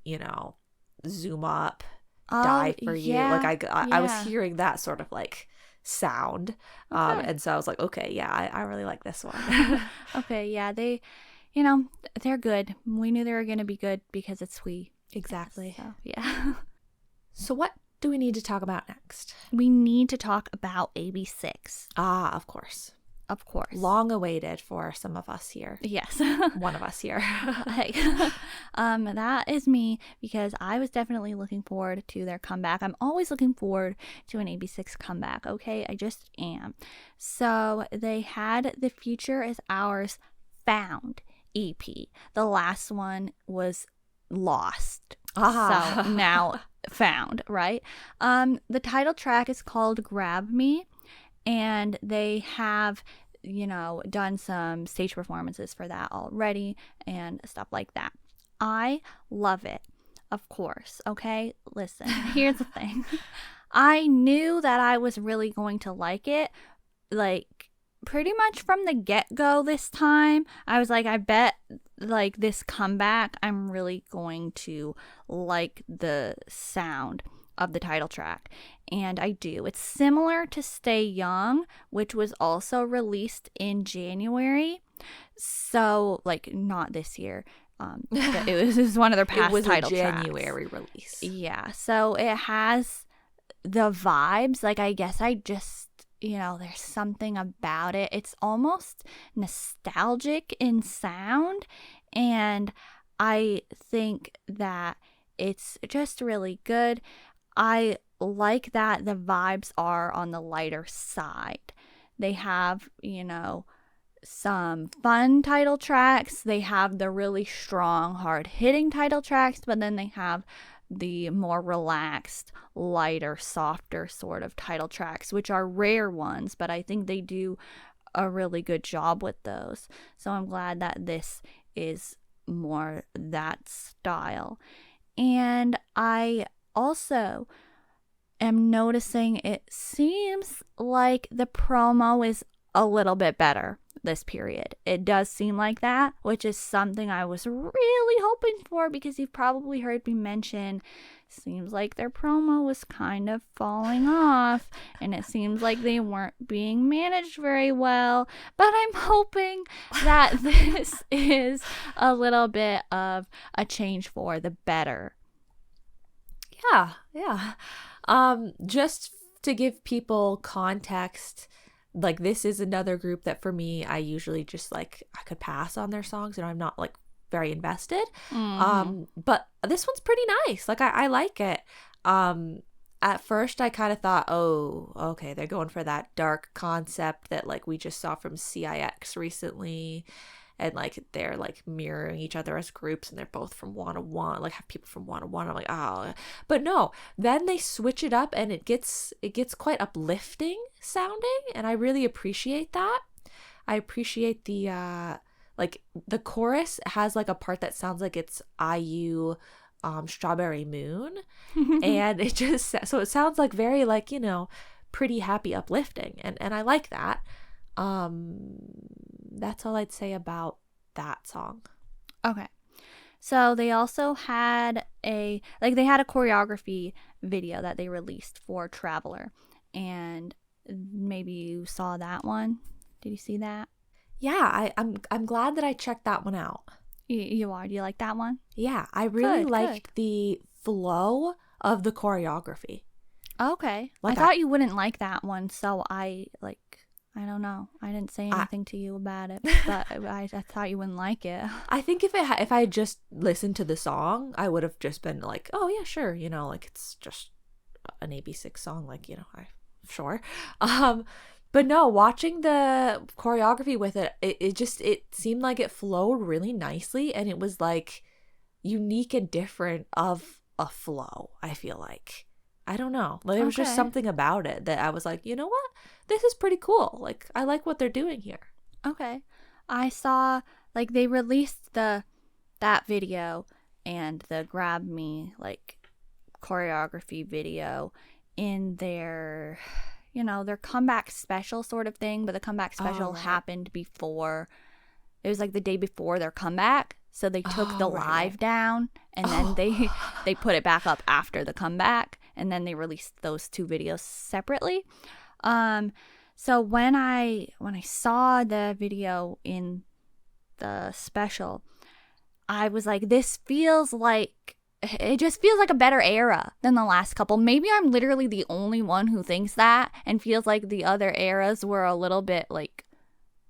zoom up, die for you. Like I was hearing that sort of like sound, and so I was like, okay, yeah, I really like this one. Okay, yeah, they're good. We knew they were going to be good because it's Hui. Exactly. So, yeah. So what do we need to talk about next? We need to talk about AB6IX. Ah, of course. Of course. Long awaited for some of us here. Yes. One of us here. Hey. That is me because I was definitely looking forward to their comeback. I'm always looking forward to an AB6IX comeback, okay? I just am. So they had The Future Is Ours Found EP. The last one was Lost. So now Found, right? The title track is called Grab Me, and they have, done some stage performances for that already and stuff like that. I love it, of course, okay? Listen, here's the thing. I knew that I was really going to like it, like, pretty much from the get-go this time. I was like, I bet like this comeback I'm really going to like the sound of the title track, and I do. It's similar to Stay Young, which was also released in January, so like not this year. It was one of their past title tracks. It was a January release. Yeah, so it has the vibes. Like, I guess I just, there's something about it. It's almost nostalgic in sound, and I think that it's just really good. I like that the vibes are on the lighter side. They have, some fun title tracks. They have the really strong, hard-hitting title tracks, but then they have the more relaxed, lighter, softer sort of title tracks, which are rare ones, but I think they do a really good job with those. So I'm glad that this is more that style. And I also am noticing it seems like the promo is a little bit better this period. It does seem like that, which is something I was really hoping for, because you've probably heard me mention seems like their promo was kind of falling off, and it seems like they weren't being managed very well, but I'm hoping that this is a little bit of a change for the better. Yeah. Just to give people context, like, this is another group that for me, I usually just like, I could pass on their songs and I'm not like very invested. But this one's pretty nice. Like, I like it. At first I kind of thought, oh, okay, they're going for that dark concept that like we just saw from CIX recently, and like they're like mirroring each other as groups, and they're both from 101, like have people from 101. I'm like, oh, but no, then they switch it up and it gets quite uplifting sounding, and I really appreciate that. I appreciate the like the chorus has like a part that sounds like it's IU Strawberry Moon, and it just, so it sounds like very like, pretty happy, uplifting, and I like that. That's all I'd say about that song. Okay. So they also had they had a choreography video that they released for Traveler, and maybe you saw that one. Did you see that? Yeah, I'm glad that I checked that one out. You are. Do you like that one? Yeah, I really Good, liked the flow of the choreography. Okay. Like I thought you wouldn't like that one, so I don't know. I didn't say I- anything to you about it, but I thought you wouldn't like it. I think if I had just listened to the song, I would have just been like, oh yeah, sure, you know, like it's just an AB6IX song, like, you know, sure. But no, watching the choreography with it seemed like it flowed really nicely, and it was like unique and different of a flow, I feel like. I don't know. Like, there was just Okay. something about it that I was like, you know what? This is pretty cool. Like, I like what they're doing here. Okay. I saw like they released that video and the Grab Me like choreography video in their their comeback special sort of thing, but the comeback special right. happened before. It was like the day before their comeback, so they took the live down and then they put it back up after the comeback, and then they released those two videos separately. So when I saw the video in the special, I was like, it just feels like a better era than the last couple. Maybe I'm literally the only one who thinks that and feels like the other eras were a little bit like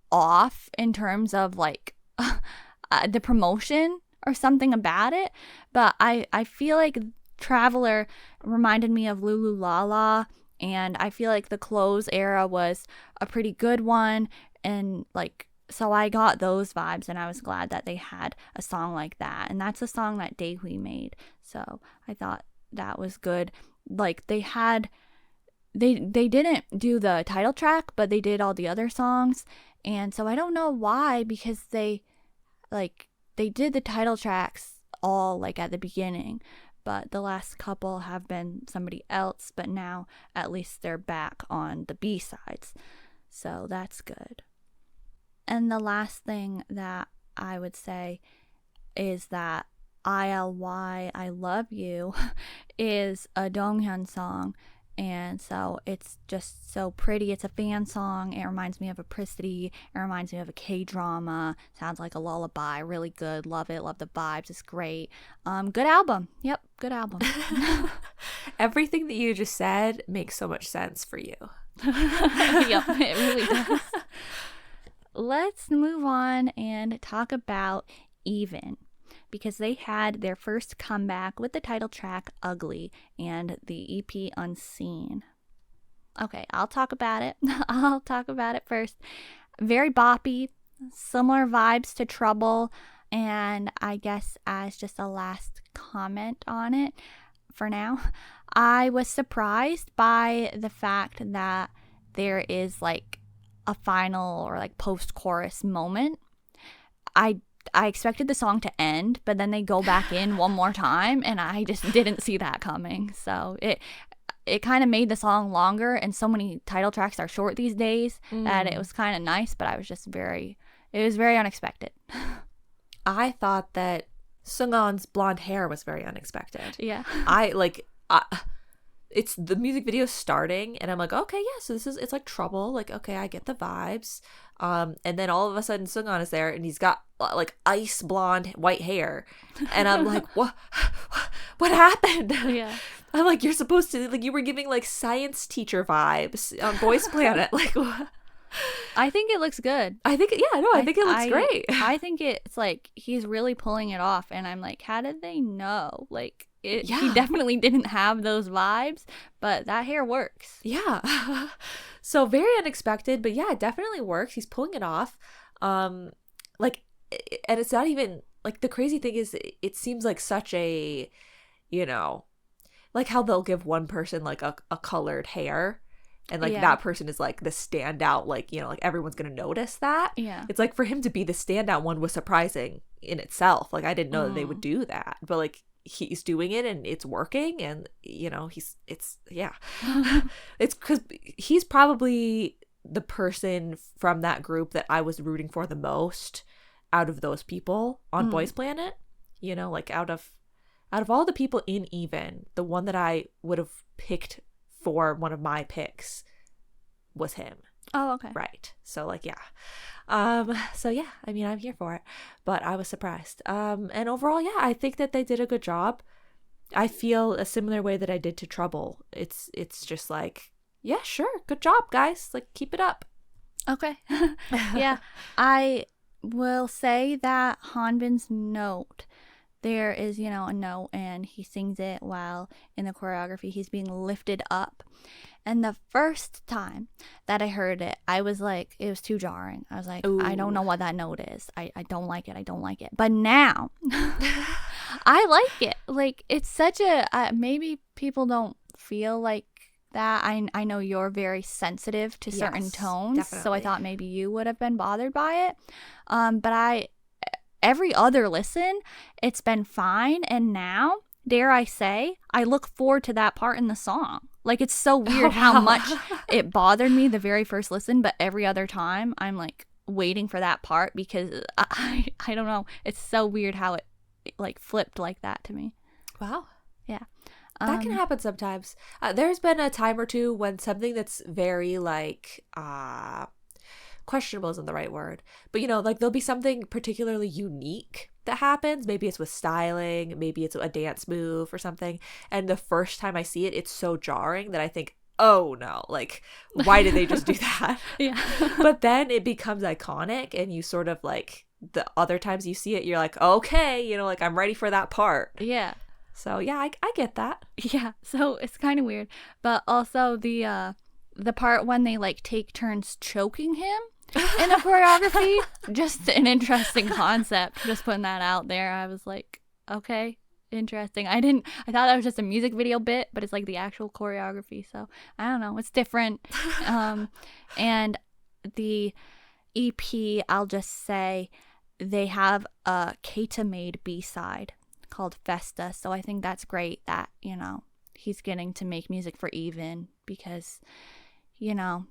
off in terms of like the promotion or something about it. But I feel like Traveler reminded me of Lulu Lala, and I feel like the Clothes era was a pretty good one, and like so I got those vibes, and I was glad that they had a song like that. And that's a song that Daehui made, so I thought that was good. Like they didn't do the title track, but they did all the other songs, and so I don't know why, because they did the title tracks all like at the beginning, but the last couple have been somebody else, but now at least they're back on the B-sides, so that's good. And the last thing that I would say is that I-DLE, I Love You, is a Donghyun song, and so it's just so pretty. It's a fan song. It reminds me of Apricity. It reminds me of a K-drama. Sounds like a lullaby. Really good. Love it. Love the vibes. It's great. Good album. Yep, good album. Everything that you just said makes so much sense for you. Yep, it really does. Let's move on and talk about EVNNE, because they had their first comeback with the title track Ugly and the EP Unseen. Okay, I'll talk about it. I'll talk about it first. Very boppy, similar vibes to Trouble, and I guess as just a last comment on it for now, I was surprised by the fact that there is like a final or like post-chorus moment. I expected the song to end, but then they go back in one more time, and I just didn't see that coming. So it kind of made the song longer, and so many title tracks are short these days that it was kind of nice, but it was very unexpected. I thought that Seunghan's blonde hair was very unexpected. Yeah. It's the music video starting, and I'm like, okay, yeah, so it's like Trouble, like, okay, I get the vibes. And then all of a sudden Seunghan is there, and he's got like ice blonde white hair, and I'm like, what happened? Yeah. I'm like, you're supposed to, like, you were giving like science teacher vibes on Boys Planet. Like, what? I think it looks good. I think it looks great. I think it's like he's really pulling it off, and I'm like, how did they know? Like, he definitely didn't have those vibes, but that hair works. Yeah. So very unexpected, but yeah, it definitely works. He's pulling it off. Like, and it's not even like, the crazy thing is it seems like such a, you know, like how they'll give one person like a colored hair, and like that person is like the standout, like, you know, like everyone's gonna notice that. Yeah. It's like for him to be the standout one was surprising in itself. Like, I didn't know that they would do that, but like he's doing it and it's working, and you know, it's because he's probably the person from that group that I was rooting for the most out of those people on Boys Planet. You know, like out of all the people in EVNNE, the one that I would have picked for one of my picks was him. Oh, okay. right. So like, yeah. So yeah, I mean, I'm here for it, but I was surprised. And overall, yeah, I think that they did a good job. I feel a similar way that I did to Trouble. It's just like, yeah, sure, good job, guys. Like, keep it up. Okay. Yeah, I will say that Hanbin's note, there is, you know, a note and he sings it while in the choreography he's being lifted up. And the first time that I heard it, I was like, it was too jarring. I was like, Ooh. I don't know what that note is. I don't like it. I don't like it. But now I like it. Like, it's such a, maybe people don't feel like that. I know you're very sensitive to certain Yes, tones. definitely. So I thought maybe you would have been bothered by it. But every other listen, it's been fine. And now, dare I say, I look forward to that part in the song. Like, it's so weird how much it bothered me the very first listen, but every other time I'm like waiting for that part because I don't know. It's so weird how it like flipped like that to me. Wow. Yeah. That can happen sometimes. There's been a time or two when something that's very like questionable isn't the right word, but you know, like there'll be something particularly unique that happens. Maybe it's with styling, maybe it's a dance move or something, and the first time I see it, it's so jarring that I think, oh no, like why did they just do that? Yeah. But then it becomes iconic and you sort of like, the other times you see it, you're like, okay, you know, like I'm ready for that part. Yeah. So yeah, I get that. Yeah. So it's kind of weird, but also the part when they like take turns choking him in the choreography, just an interesting concept. Just putting that out there. I was like, okay, interesting. I thought that was just a music video bit, but it's like the actual choreography. So I don't know, it's different. And the EP, I'll just say they have a Keita made B-side called Festa. So I think that's great that, you know, he's getting to make music for EVNNE because, you know,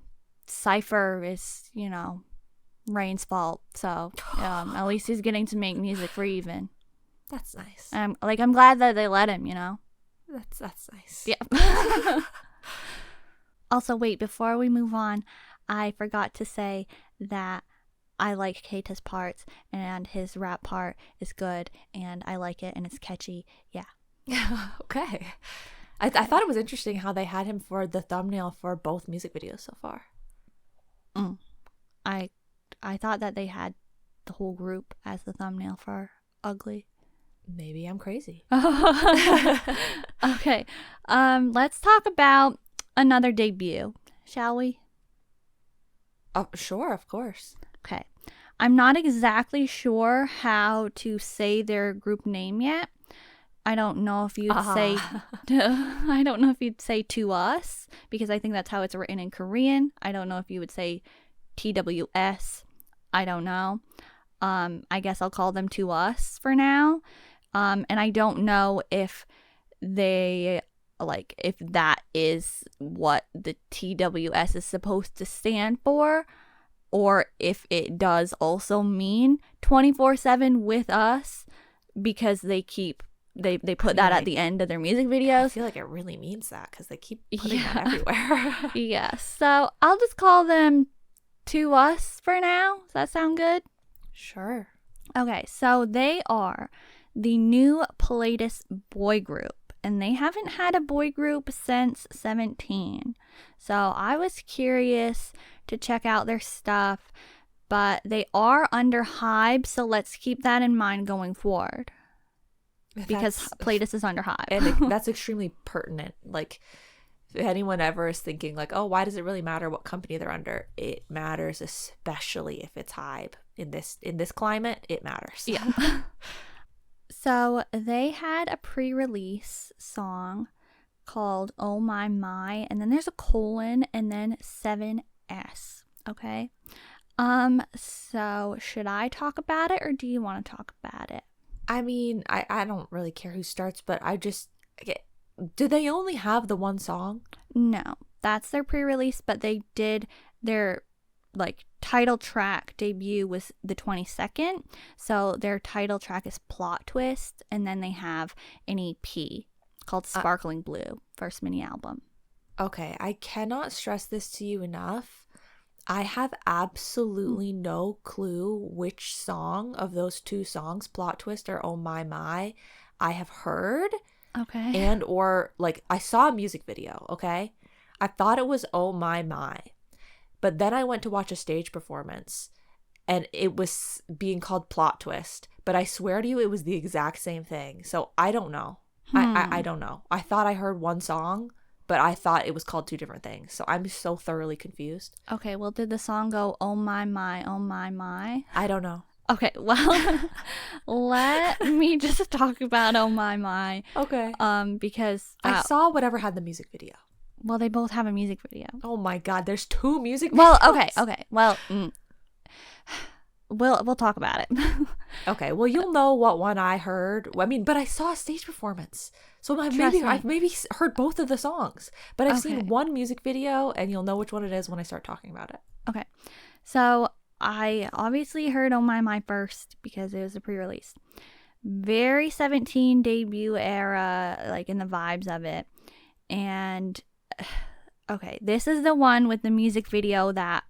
Cypher is, you know, Rain's fault. So at least he's getting to make music for EVNNNE. That's nice. I'm glad that they let him, you know. That's nice. Yeah. Also, wait, before we move on, I forgot to say that I like Keita's parts and his rap part is good and I like it and it's catchy. Yeah. Okay. I thought it was interesting how they had him for the thumbnail for both music videos so far. I thought that they had the whole group as the thumbnail for Ugly. Maybe I'm crazy. Okay. Let's talk about another debut, shall we? Sure, of course. Okay. I'm not exactly sure how to say their group name yet. I don't know if you'd say I don't know if you'd say To Us because I think that's how it's written in Korean. I don't know if you would say TWS. I don't know. I guess I'll call them To Us for now. And I don't know if they like if that is what the TWS is supposed to stand for or if it does also mean 24/7 with us because they put that at the end of their music videos. I feel like it really means that because they keep putting that everywhere. Yeah, so I'll just call them To Us for now. Does that sound good? Sure. Okay, so they are the new Pilates boy group, and they haven't had a boy group since 17. So I was curious to check out their stuff, but they are under HYBE, so let's keep that in mind going forward. Because Pilates is under HYBE. And that's extremely pertinent. Like, if anyone ever is thinking like, oh, why does it really matter what company they're under? It matters, especially if it's HYBE. In this climate, it matters. Yeah. So they had a pre-release song called Oh My My, and then there's a colon and then 7S. Okay. So should I talk about it or do you want to talk about it? I mean, I don't really care who starts, but do they only have the one song? No, that's their pre-release, but they did their like title track debut was the 22nd. So their title track is Plot Twist, and then they have an EP called Sparkling Blue, first mini album. Okay, I cannot stress this to you enough. I have absolutely no clue which song of those two songs, Plot Twist or Oh My, I have heard. Okay. And or like I saw a music video, okay? I thought it was Oh My. But then I went to watch a stage performance and it was being called Plot Twist. But I swear to you, it was the exact same thing. So I don't know. I don't know. I thought I heard one song, but I thought it was called two different things. So I'm so thoroughly confused. Okay, well, did the song go, oh my, oh my? I don't know. Okay, well, let me just talk about oh my. Okay. Because I saw whatever had the music video. well, they both have a music video. Oh my God, there's two music videos. Well, okay. Well, we'll talk about it. Okay, well, you'll know what one I heard. I mean, but I saw a stage performance. So I've maybe heard both of the songs. But I've seen one music video, and you'll know which one it is when I start talking about it. Okay. So I obviously heard Oh My first because it was a pre-release. Very 17 debut era, like in the vibes of it. And okay, this is the one with the music video that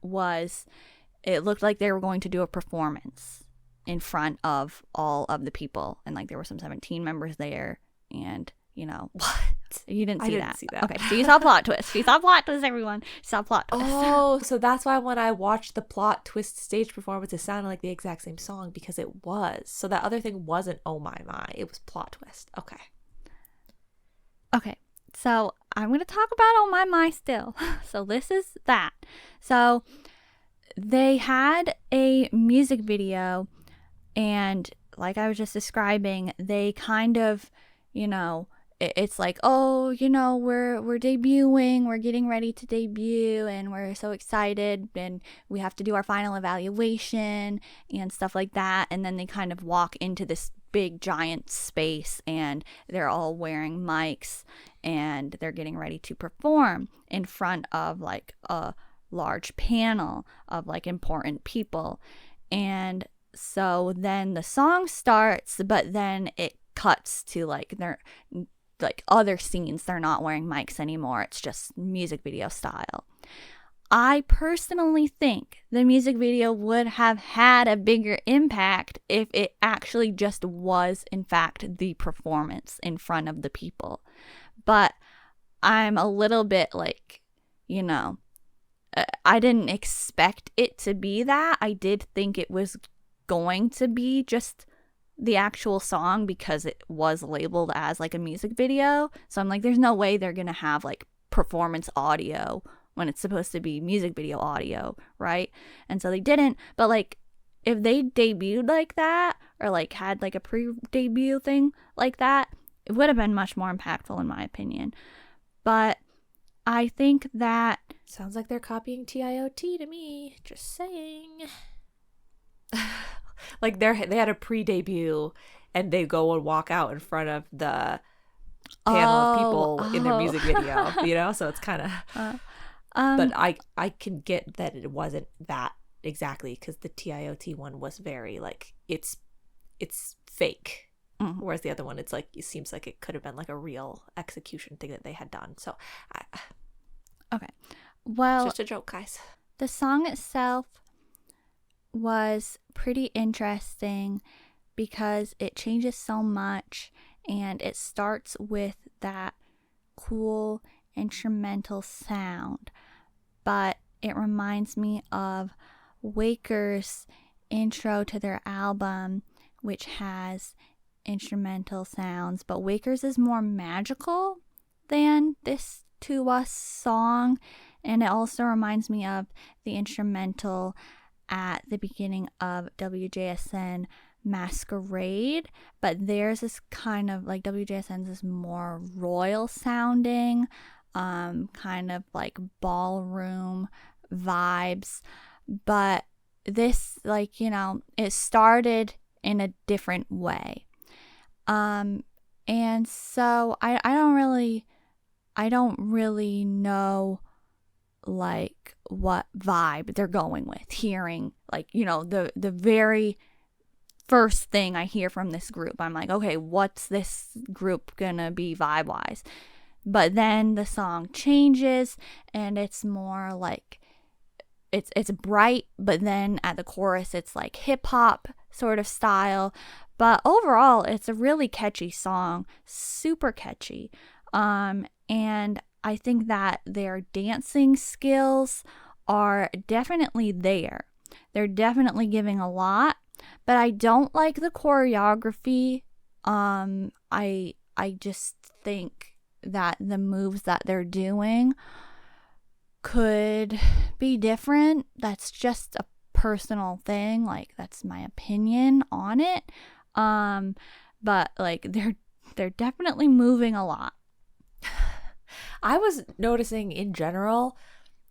it looked like they were going to do a performance in front of all of the people. And like there were some 17 members there. And, you know, what? You didn't see I that. didn't see that. Okay, so you saw Plot Twist. You saw Plot Twist, everyone. You saw Plot Twist. Oh, so that's why when I watched the Plot Twist stage performance, it sounded like the exact same song because it was. So that other thing wasn't Oh My, it was Plot Twist. Okay. Okay, so I'm going to talk about Oh My still. So this is that. So they had a music video, and like I was just describing, they kind of, you know, it's like, oh, you know, we're debuting, we're getting ready to debut, and we're so excited, and we have to do our final evaluation and stuff like that. And then they kind of walk into this big giant space, and they're all wearing mics, and they're getting ready to perform in front of like a large panel of like important people. And so then the song starts, but then it cuts to like they're like other scenes. They're not wearing mics anymore. It's just music video style. I personally think the music video would have had a bigger impact if it actually just was, in fact, the performance in front of the people. But I'm a little bit like, you know, I didn't expect it to be that. I did think it was going to be just the actual song because it was labeled as like a music video. So I'm like, there's no way they're gonna have like performance audio when it's supposed to be music video audio, right? And so they didn't. But like if they debuted like that, or like had like a pre-debut thing like that, it would have been much more impactful in my opinion. But I think that sounds like they're copying TIOT to me. Just saying. Like they had a pre-debut and they go and walk out in front of the panel of people in their music video, you know? So it's kind of but I can get that it wasn't that exactly, because the TIOT one was very like it's fake. Mm-hmm. Whereas the other one, it's like, it seems like it could have been like a real execution thing that they had done. So okay, well, it's just a joke, guys. The song itself was pretty interesting because it changes so much, and it starts with that cool instrumental sound, but it reminds me of WAKER's intro to their album, which has instrumental sounds, but WAKER's is more magical than this To Us song. And it also reminds me of the instrumental at the beginning of WJSN Masquerade, but theirs is kind of like WJSN's is more royal sounding, kind of like ballroom vibes. But this, like, you know, it started in a different way. And so I don't really know like what vibe they're going with, hearing like, you know, the very first thing I hear from this group, I'm like, okay, what's this group gonna be vibe wise? But then the song changes and it's more like it's bright, but then at the chorus it's like hip hop sort of style. But overall, it's a really catchy song, super catchy. And I think that their dancing skills are definitely there. They're definitely giving a lot, but I don't like the choreography. I just think that the moves that they're doing could be different. That's just a personal thing. Like, that's my opinion on it. But like they're definitely moving a lot. I was noticing in general,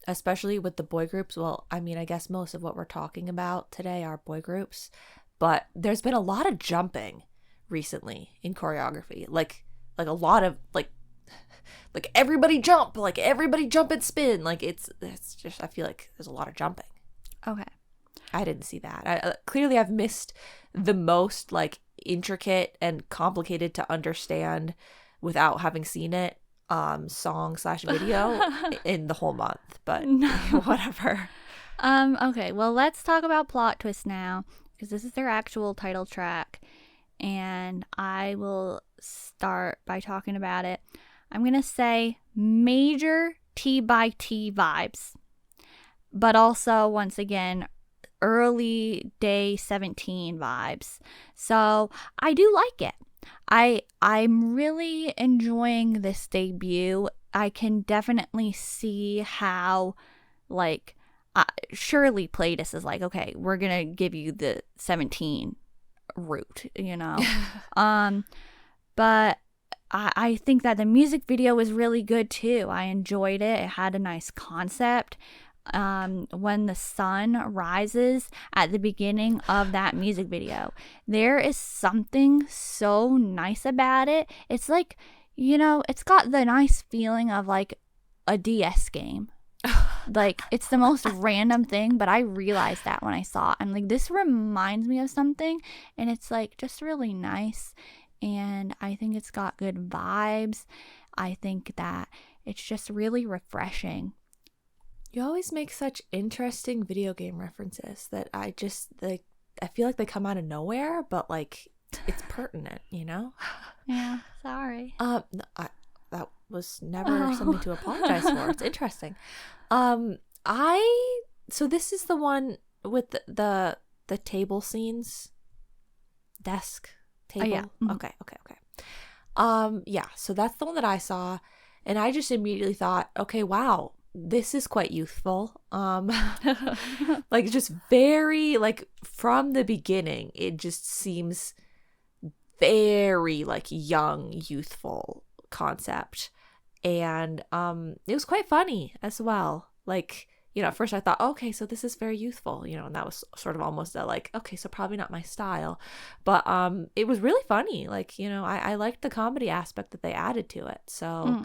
especially with the boy groups. Well, I mean, I guess most of what we're talking about today are boy groups, but there's been a lot of jumping recently in choreography. Like a lot of like everybody jump and spin. Like it's just, I feel like there's a lot of jumping. Okay. I didn't see that. Clearly I've missed the most like intricate and complicated to understand without having seen it song/video in the whole month, but whatever. Okay, well, let's talk about plot twist now, because this is their actual title track, and I will start by talking about it. I'm gonna say major T by T vibes, but also, once again, early day 17 vibes. So I do like it. I'm really enjoying this debut. I can definitely see how, like, surely Playtis is like, okay, we're gonna give you the 17 route, you know. But I think that the music video was really good too. I enjoyed it. It had a nice concept. When the sun rises at the beginning of that music video, there is something so nice about it. It's like, you know, it's got the nice feeling of like a DS game. Like, it's the most random thing, but I realized that when I saw it. I'm like, this reminds me of something, and it's like just really nice, and I think it's got good vibes. I think that it's just really refreshing. You always make such interesting video game references that I just, like, I feel like they come out of nowhere, but like it's pertinent, you know? Yeah, sorry. No, that was never something to apologize for. It's interesting. So this is the one with the table scenes, desk, table. Yeah. Mm-hmm. Okay. Yeah. So that's the one that I saw, and I just immediately thought, okay, wow, this is quite youthful. Like, just very, like, from the beginning, it just seems very like young, youthful concept. And it was quite funny as well. Like, you know, at first I thought, okay, so this is very youthful, you know, and that was sort of almost a like, okay, so probably not my style. But it was really funny. Like, you know, I liked the comedy aspect that they added to it. So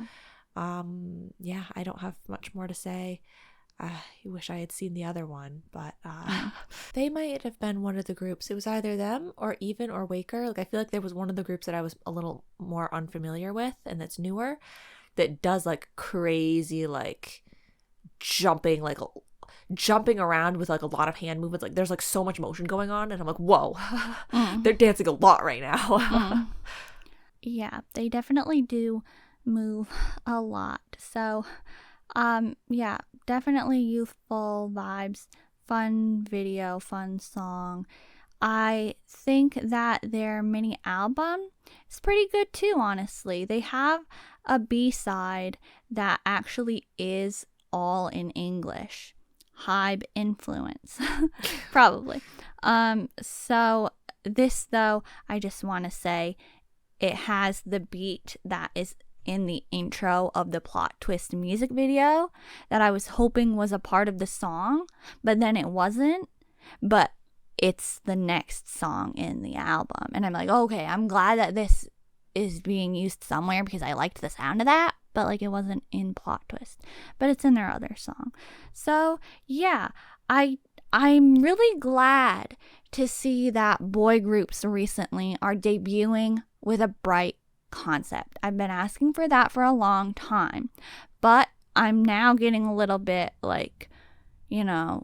yeah, I don't have much more to say. I wish I had seen the other one, but they might have been one of the groups. It was either them or EVNNE or WAKER. Like, I feel like there was one of the groups that I was a little more unfamiliar with and that's newer, that does like crazy, like jumping around with like a lot of hand movements. Like, there's like so much motion going on, and I'm like, whoa, they're dancing a lot right now. Yeah, they definitely do move a lot. So yeah, definitely youthful vibes, fun video, fun song. I think that their mini album is pretty good too, honestly. They have a B-side that actually is all in English. Hybe influence. Probably. So this, though, I just want to say, it has the beat that is in the intro of the plot twist music video that I was hoping was a part of the song, but then it wasn't. But it's the next song in the album, and I'm like, okay, I'm glad that this is being used somewhere because I liked the sound of that, but like, it wasn't in plot twist, but it's in their other song. So yeah, I'm really glad to see that boy groups recently are debuting with a bright concept. I've been asking for that for a long time, but I'm now getting a little bit like,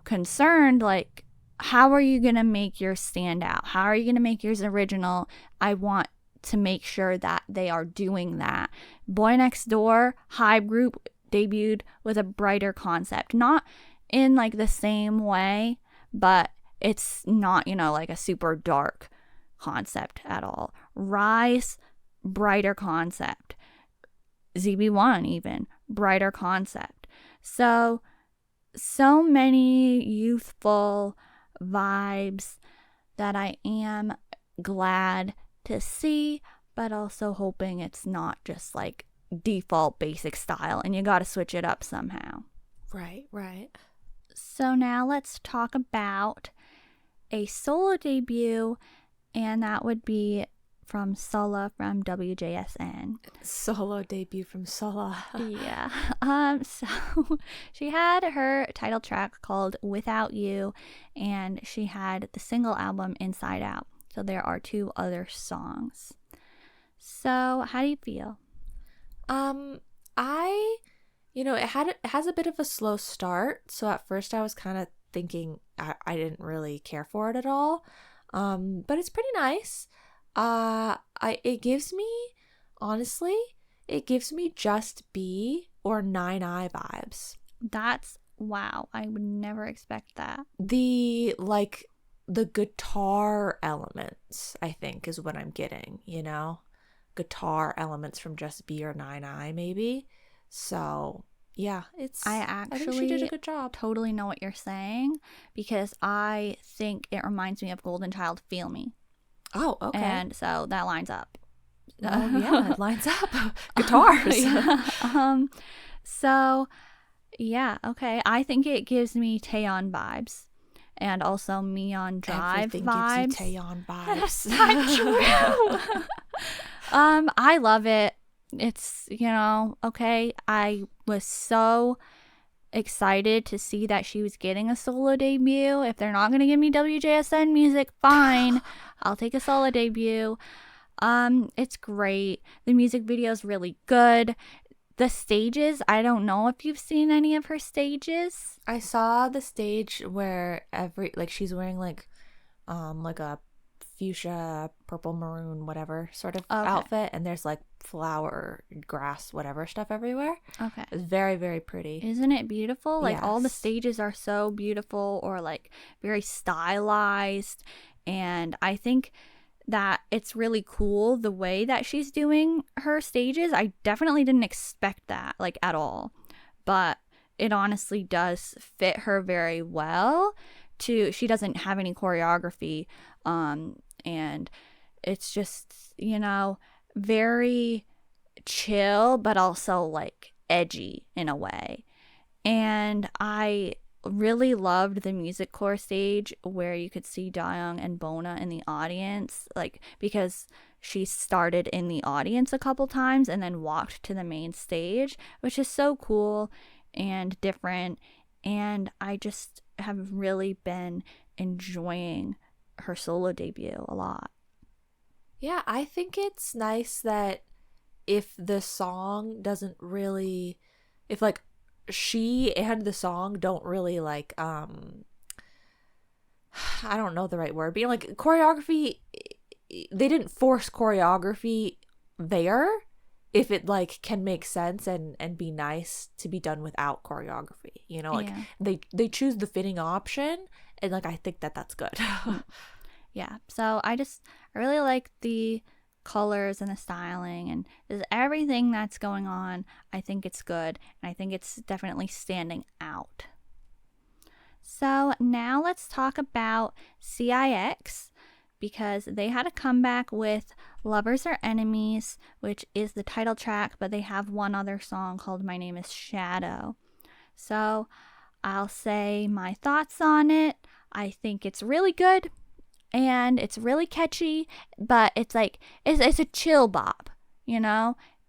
concerned, like, how are you going to make yours stand out? How are you going to make yours original? I want to make sure that they are doing that. Boy Next Door, Hype Group, debuted with a brighter concept. Not in, like, the same way, but it's not, like a super dark concept at all. Rise, brighter concept. ZB1 even, brighter concept. So many youthful vibes that I am glad to see, but also hoping it's not just like default basic style and you gotta switch it up somehow. Right. So now let's talk about a solo debut, and that would be from Seola from WJSN. Solo debut from Seola. Yeah. So she had her title track called Without You, and she had the single album Inside Out. So there are 2 other songs. So how do you feel? It has a bit of a slow start. So at first I was kind of thinking I didn't really care for it at all. But it's pretty nice. It gives me just B or 9i vibes. Wow, I would never expect that. The guitar elements, I think, is what I'm getting, guitar elements from just B or 9i maybe. So yeah, I think she did a good job. Totally know what you're saying, because I think it reminds me of Golden Child Feel Me. Oh, okay. And so that lines up. Oh, yeah, it lines up. Guitars. Yeah. So, yeah, okay. I think it gives me Taeyeon vibes. And also Meon Drive Everything vibes. gives you Taeyeon vibes. That's not true. I love it. It's, okay. I was so excited to see that she was getting a solo debut. If they're not going to give me WJSN music, fine. I'll take a solo debut. It's great. The music video is really good. The stages, I don't know if you've seen any of her stages. I saw the stage where she's wearing like a fuchsia, purple, maroon, whatever sort of outfit, and there's like flower, grass, whatever stuff everywhere. Okay. It's very, very pretty. Isn't it beautiful? Like, yes. All the stages are so beautiful, or like very stylized, and I think that it's really cool the way that she's doing her stages. I definitely didn't expect that, like, at all, but it honestly does fit her very well. She doesn't have any choreography, and it's just, very chill, but also like edgy in a way. And I really loved the music core stage where you could see Dayoung and Bona in the audience, like, because she started in the audience a couple times and then walked to the main stage, which is so cool and different. And I just have really been enjoying her solo debut a lot. Yeah, I think it's nice that if the song doesn't really, if like she and the song don't really like, I don't know the right word, being like choreography, they didn't force choreography there. If it like can make sense and be nice to be done without choreography, like they choose the fitting option, and like I think that's good. Yeah, so I really like the colors and the styling and just everything that's going on. I think it's good, and I think it's definitely standing out. So now let's talk about CIX, because they had a comeback with Lovers or Enemies, which is the title track, but they have one other song called My Name is Shadow. So I'll say my thoughts on it. I think it's really good and it's really catchy, but it's like, it's a chill bop,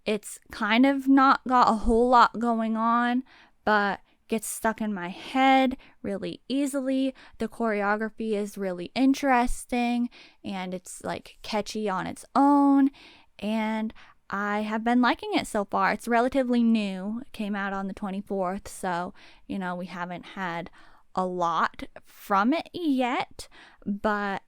It's kind of not got a whole lot going on, but gets stuck in my head really easily. The choreography is really interesting, and it's like catchy on its own, and I have been liking it so far. It's relatively new. It came out on the 24th, so we haven't had a lot from it yet, but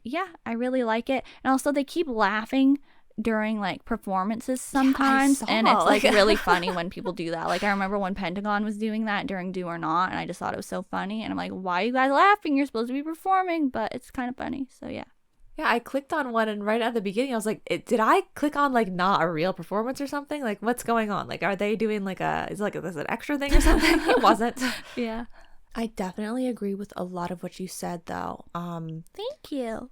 yeah, I really like it. And also they keep laughing during like performances sometimes, and it's like really funny when people do that. Like I remember when Pentagon was doing that during Do or Not, and I just thought it was so funny, and I'm like, why are you guys laughing? You're supposed to be performing. But it's kind of funny, so yeah. I clicked on one, and right at the beginning I was like, did I click on like not a real performance or something? Like what's going on? Like are they doing like is this an extra thing or something? It wasn't. Yeah, I definitely agree with a lot of what you said, though. Thank you.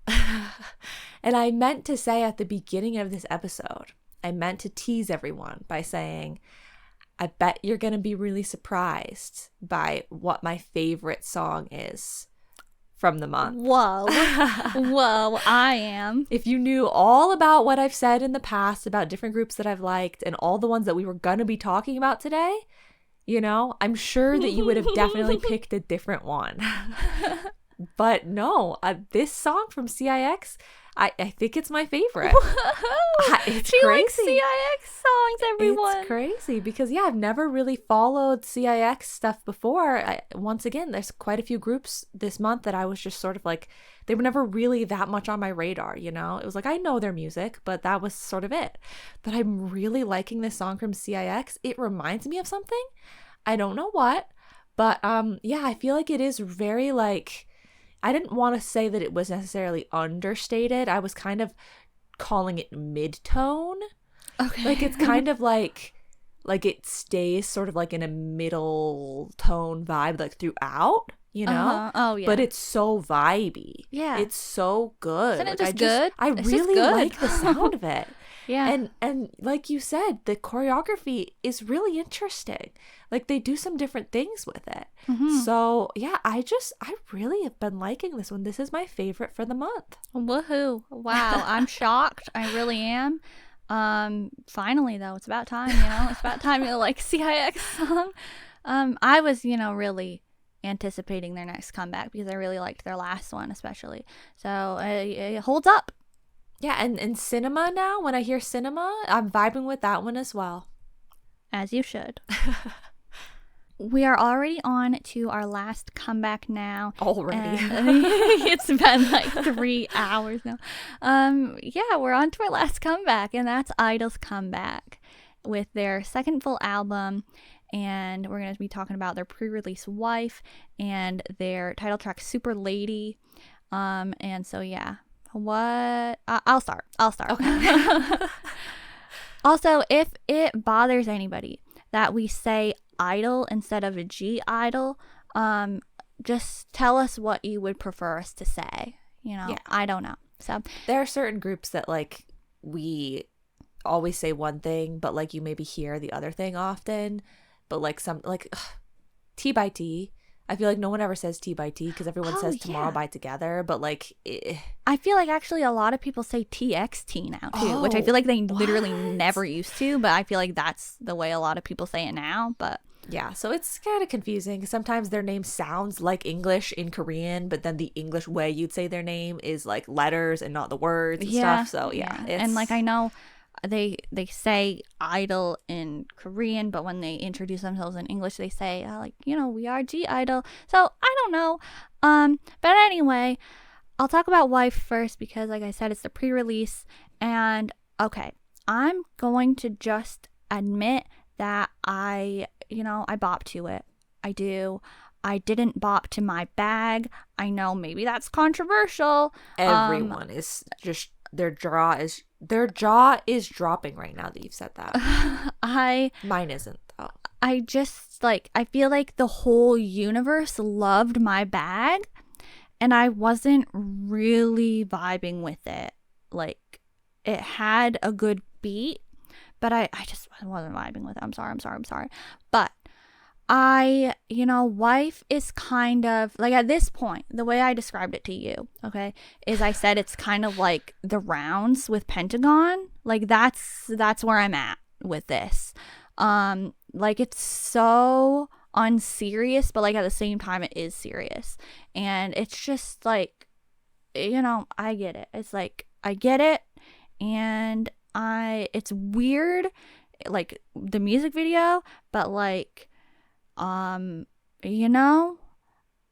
And I meant to say at the beginning of this episode, I meant to tease everyone by saying, I bet you're going to be really surprised by what my favorite song is from the month. Whoa. Whoa, I am. If you knew all about what I've said in the past about different groups that I've liked and all the ones that we were going to be talking about today, you know, I'm sure that you would have definitely picked a different one. But no, this song from CIX, I think it's my favorite. It's she crazy. likes CIX songs, everyone. It's crazy because, yeah, I've never really followed CIX stuff before. Once again, there's quite a few groups this month that I was just sort of like, they were never really that much on my radar, you know? It was like, I know their music, but that was sort of it. But I'm really liking this song from CIX. It reminds me of something. I don't know what, but yeah, I feel like it is very like, I didn't want to say that it was necessarily understated. I was kind of calling it mid-tone. Okay. Like it's kind of like it stays sort of like in a middle tone vibe like throughout, you know? Uh-huh. Oh, yeah. But it's so vibey. Yeah. It's so good. Isn't it just good? I It's just really good. like the sound of it. Yeah. And like you said, the choreography is really interesting. Like they do some different things with it. Mm-hmm. So yeah, I really have been liking this one. This is my favorite for the month. Woohoo. Wow. I'm shocked. I really am. Finally though, it's about time, you know? It's about time you like CIX song. I was, really anticipating their next comeback because I really liked their last one especially. So it holds up. Yeah, and cinema now, when I hear cinema, I'm vibing with that one as well. As you should. We are already on to our last comeback now. Already. It's been like 3 hours now. Yeah, we're on to our last comeback, and that's I-DLE's comeback with their second full album. And we're going to be talking about their pre-release Wife and their title track Super Lady. And so, yeah. I'll start. Okay. Also, if it bothers anybody that we say idol instead of a G-idle, just tell us what you would prefer us to say. Yeah. I don't know. So there are certain groups that like we always say one thing, but like you maybe hear the other thing often. But like some like T by T. I feel like no one ever says T by T because everyone says Tomorrow by Together, but like I feel like actually a lot of people say TXT now too, which I feel like they literally never used to, but I feel like that's the way a lot of people say it now. But yeah, so it's kind of confusing. Sometimes their name sounds like English in Korean, but then the English way you'd say their name is like letters and not the words and stuff. So yeah. And like I know they say idol in Korean, but when they introduce themselves in English they say we are G-idle. So I don't know, but anyway, I'll talk about Wife first because like I said, it's the pre-release. And okay, I'm going to just admit that I bop to it. I do. I didn't bop to My Bag. I know maybe that's controversial. Everyone is just their jaw is dropping right now that you've said that. Mine isn't though. I just I feel like the whole universe loved My Bag, and I wasn't really vibing with it. Like it had a good beat, but I just wasn't vibing with it. I'm sorry. But Wife is kind of like, at this point, the way I described it to you, okay, is I said it's kind of like the rounds with Pentagon. Like that's where I'm at with this. Like it's so unserious, but like at the same time it is serious. And it's just like, I get it. It's like, I get it. And it's weird, like the music video, but like,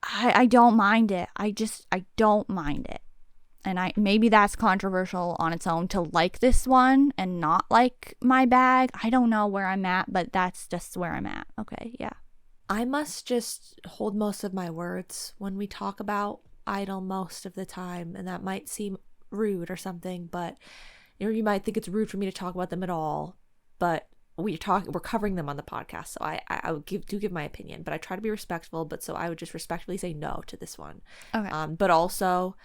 I don't mind it. I don't mind it. And maybe that's controversial on its own to like this one and not like My Bag. I don't know where I'm at, but that's just where I'm at. Okay, yeah. I must just hold most of my words when we talk about IDLE most of the time, and that might seem rude or something, but you might think it's rude for me to talk about them at all, but we're covering them on the podcast, so I would give my opinion, but I try to be respectful, but so I would just respectfully say no to this one. Okay. But also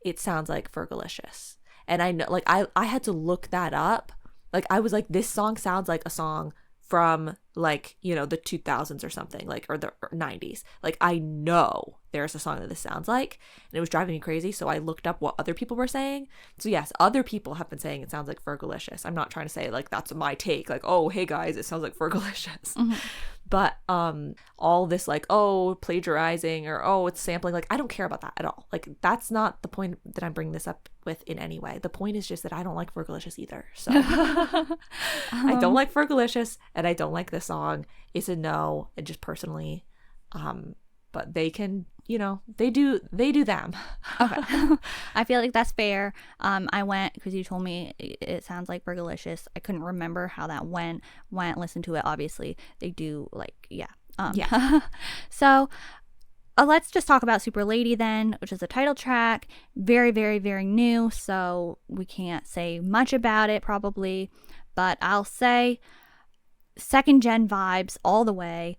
it sounds like Fergalicious, and I know, like, I had to look that up. Like, I was like, this song sounds like a song from, like, you know, the 2000s or something, like, or the 90s. Like, I know there's a song that this sounds like, and it was driving me crazy, so I looked up what other people were saying. So yes, other people have been saying it sounds like Fergalicious. I'm not trying to say, like, that's my take, like, oh, hey guys, it sounds like Fergalicious. Mm-hmm. But all this, like, oh, plagiarizing, or oh, it's sampling, like, I don't care about that at all. Like, that's not the point that I'm bringing this up with in any way. The point is just that I don't like Fergalicious either. So I don't like Fergalicious, and I don't like this song. It's a no, and just personally. But they can, you know, they do them. Okay. I feel like that's fair. I went, because you told me it sounds like Fergalicious. I couldn't remember how that went, listened to it. Obviously they do, like, yeah. Yeah. So let's just talk about Super Lady then, which is a title track. Very, very, very new, so we can't say much about it probably, but I'll say second gen vibes all the way.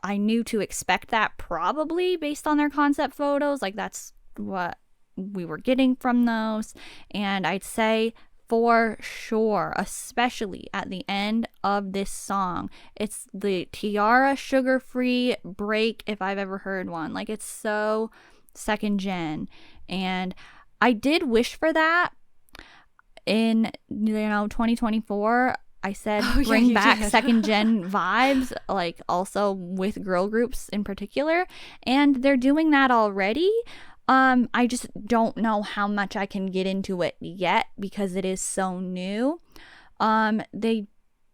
I knew to expect that probably based on their concept photos. Like, that's what we were getting from those. And I'd say for sure, especially at the end of this song, it's the Tiara sugar-free break if I've ever heard one. Like, it's so second gen. And I did wish for that in, 2024. I said bring back second gen vibes, like, also with girl groups in particular, and they're doing that already. I just don't know how much I can get into it yet because it is so new. They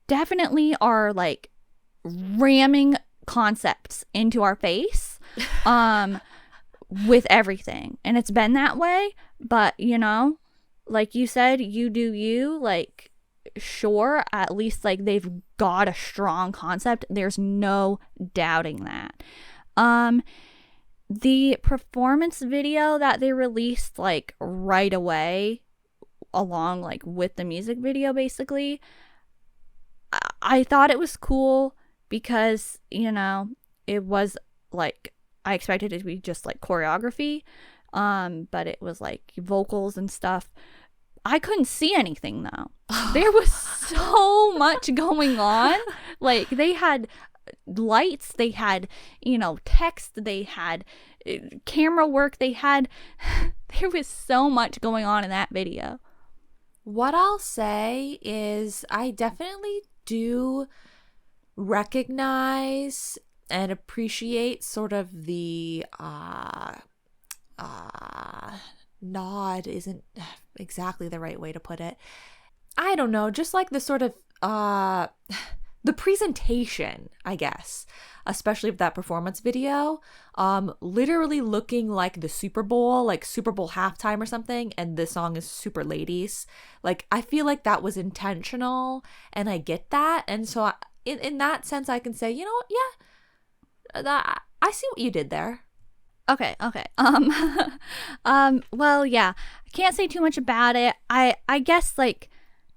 definitely are, like, ramming concepts into our face with everything, and it's been that way, but, like you said, you do you, like, sure, at least, like, they've got a strong concept. There's no doubting that. The performance video that they released, like, right away along, like, with the music video, basically, I thought it was cool because, it was, like, I expected it to be just, like, choreography, but it was, like, vocals and stuff. I couldn't see anything, though. There was so much going on. Like, they had lights, they had, text, they had camera work, there was so much going on in that video. What I'll say is I definitely do recognize and appreciate sort of the nod isn't exactly the right way to put it. I don't know, just like the sort of the presentation, I guess, especially of that performance video, literally looking like the Super Bowl, like Super Bowl halftime or something, and the song is Super Ladies. Like, I feel like that was intentional, and I get that, and so in that sense I can say, I see what you did there. Okay. Well, yeah, I can't say too much about it. I guess, like,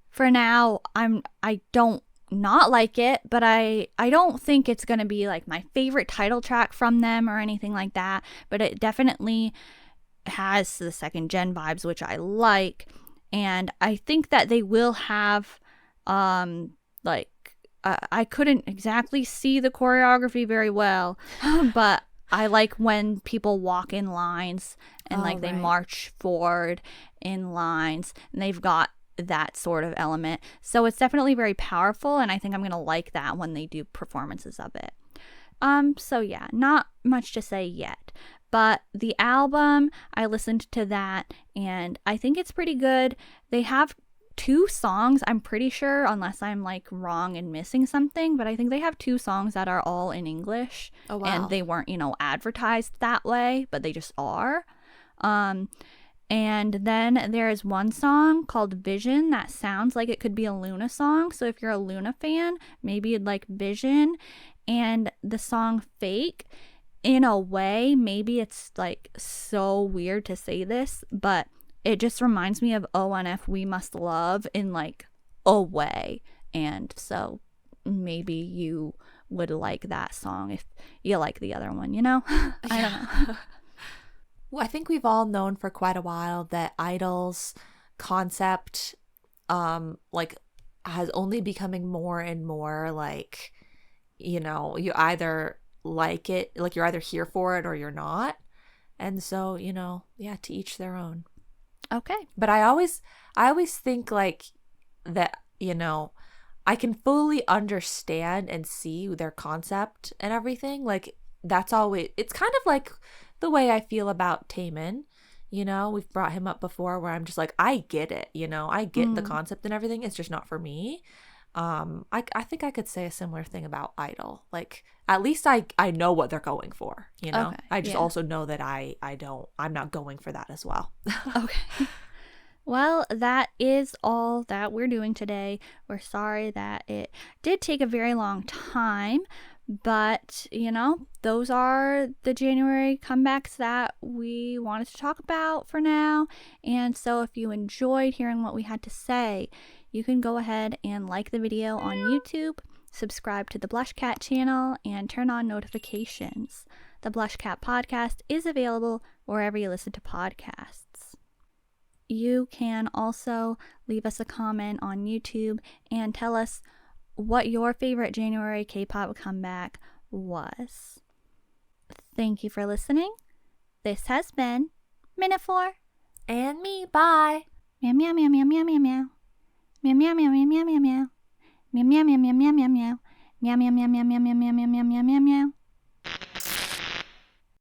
for now, I don't not like it, but I don't think it's gonna be, like, my favorite title track from them or anything like that, but it definitely has the second gen vibes, which I like, and I think that they will have, like, I couldn't exactly see the choreography very well, but I like when people walk in lines and they march forward in lines, and they've got that sort of element. So it's definitely very powerful, and I think I'm going to like that when they do performances of it. So yeah, not much to say yet. But the album, I listened to that, and I think it's pretty good. They have 2 songs, I'm pretty sure, unless I'm like wrong and missing something, but I think they have 2 songs that are all in English. Oh, wow. And they weren't, advertised that way, but they just are. And then there is one song called Vision that sounds like it could be a Luna song. So if you're a Luna fan, maybe you'd like Vision. And the song Fake, in a way, maybe it's like so weird to say this, but it just reminds me of ONF We Must Love in like a way. And so maybe you would like that song if you like the other one, I don't know. Well, I think we've all known for quite a while that I-DLE's concept like has only becoming more and more like, you either like it, like you're either here for it or you're not. And so, yeah, to each their own. Okay. But I always think like that, I can fully understand and see their concept and everything. Like that's always, it's kind of like the way I feel about Taemin. We've brought him up before where I'm just like, I get it, I get the concept and everything. It's just not for me. I think I could say a similar thing about I-DLE. Like at least I know what they're going for, Okay, I just also know that I'm not going for that as well. Okay. Well, that is all that we're doing today. We're sorry that it did take a very long time, but, those are the January comebacks that we wanted to talk about for now. And so if you enjoyed hearing what we had to say, you can go ahead and like the video on YouTube, subscribe to the BlushCat channel, and turn on notifications. The BlushCat podcast is available wherever you listen to podcasts. You can also leave us a comment on YouTube and tell us what your favorite January K-pop comeback was. Thank you for listening. This has been Minnifore. And me. Bye. Meow meow meow meow meow meow meow. Meow meow meow meow meow meow meow. Meow meow meow meow meow meow meow. Meow meow meow meow meow meow meow meow meow meow meow.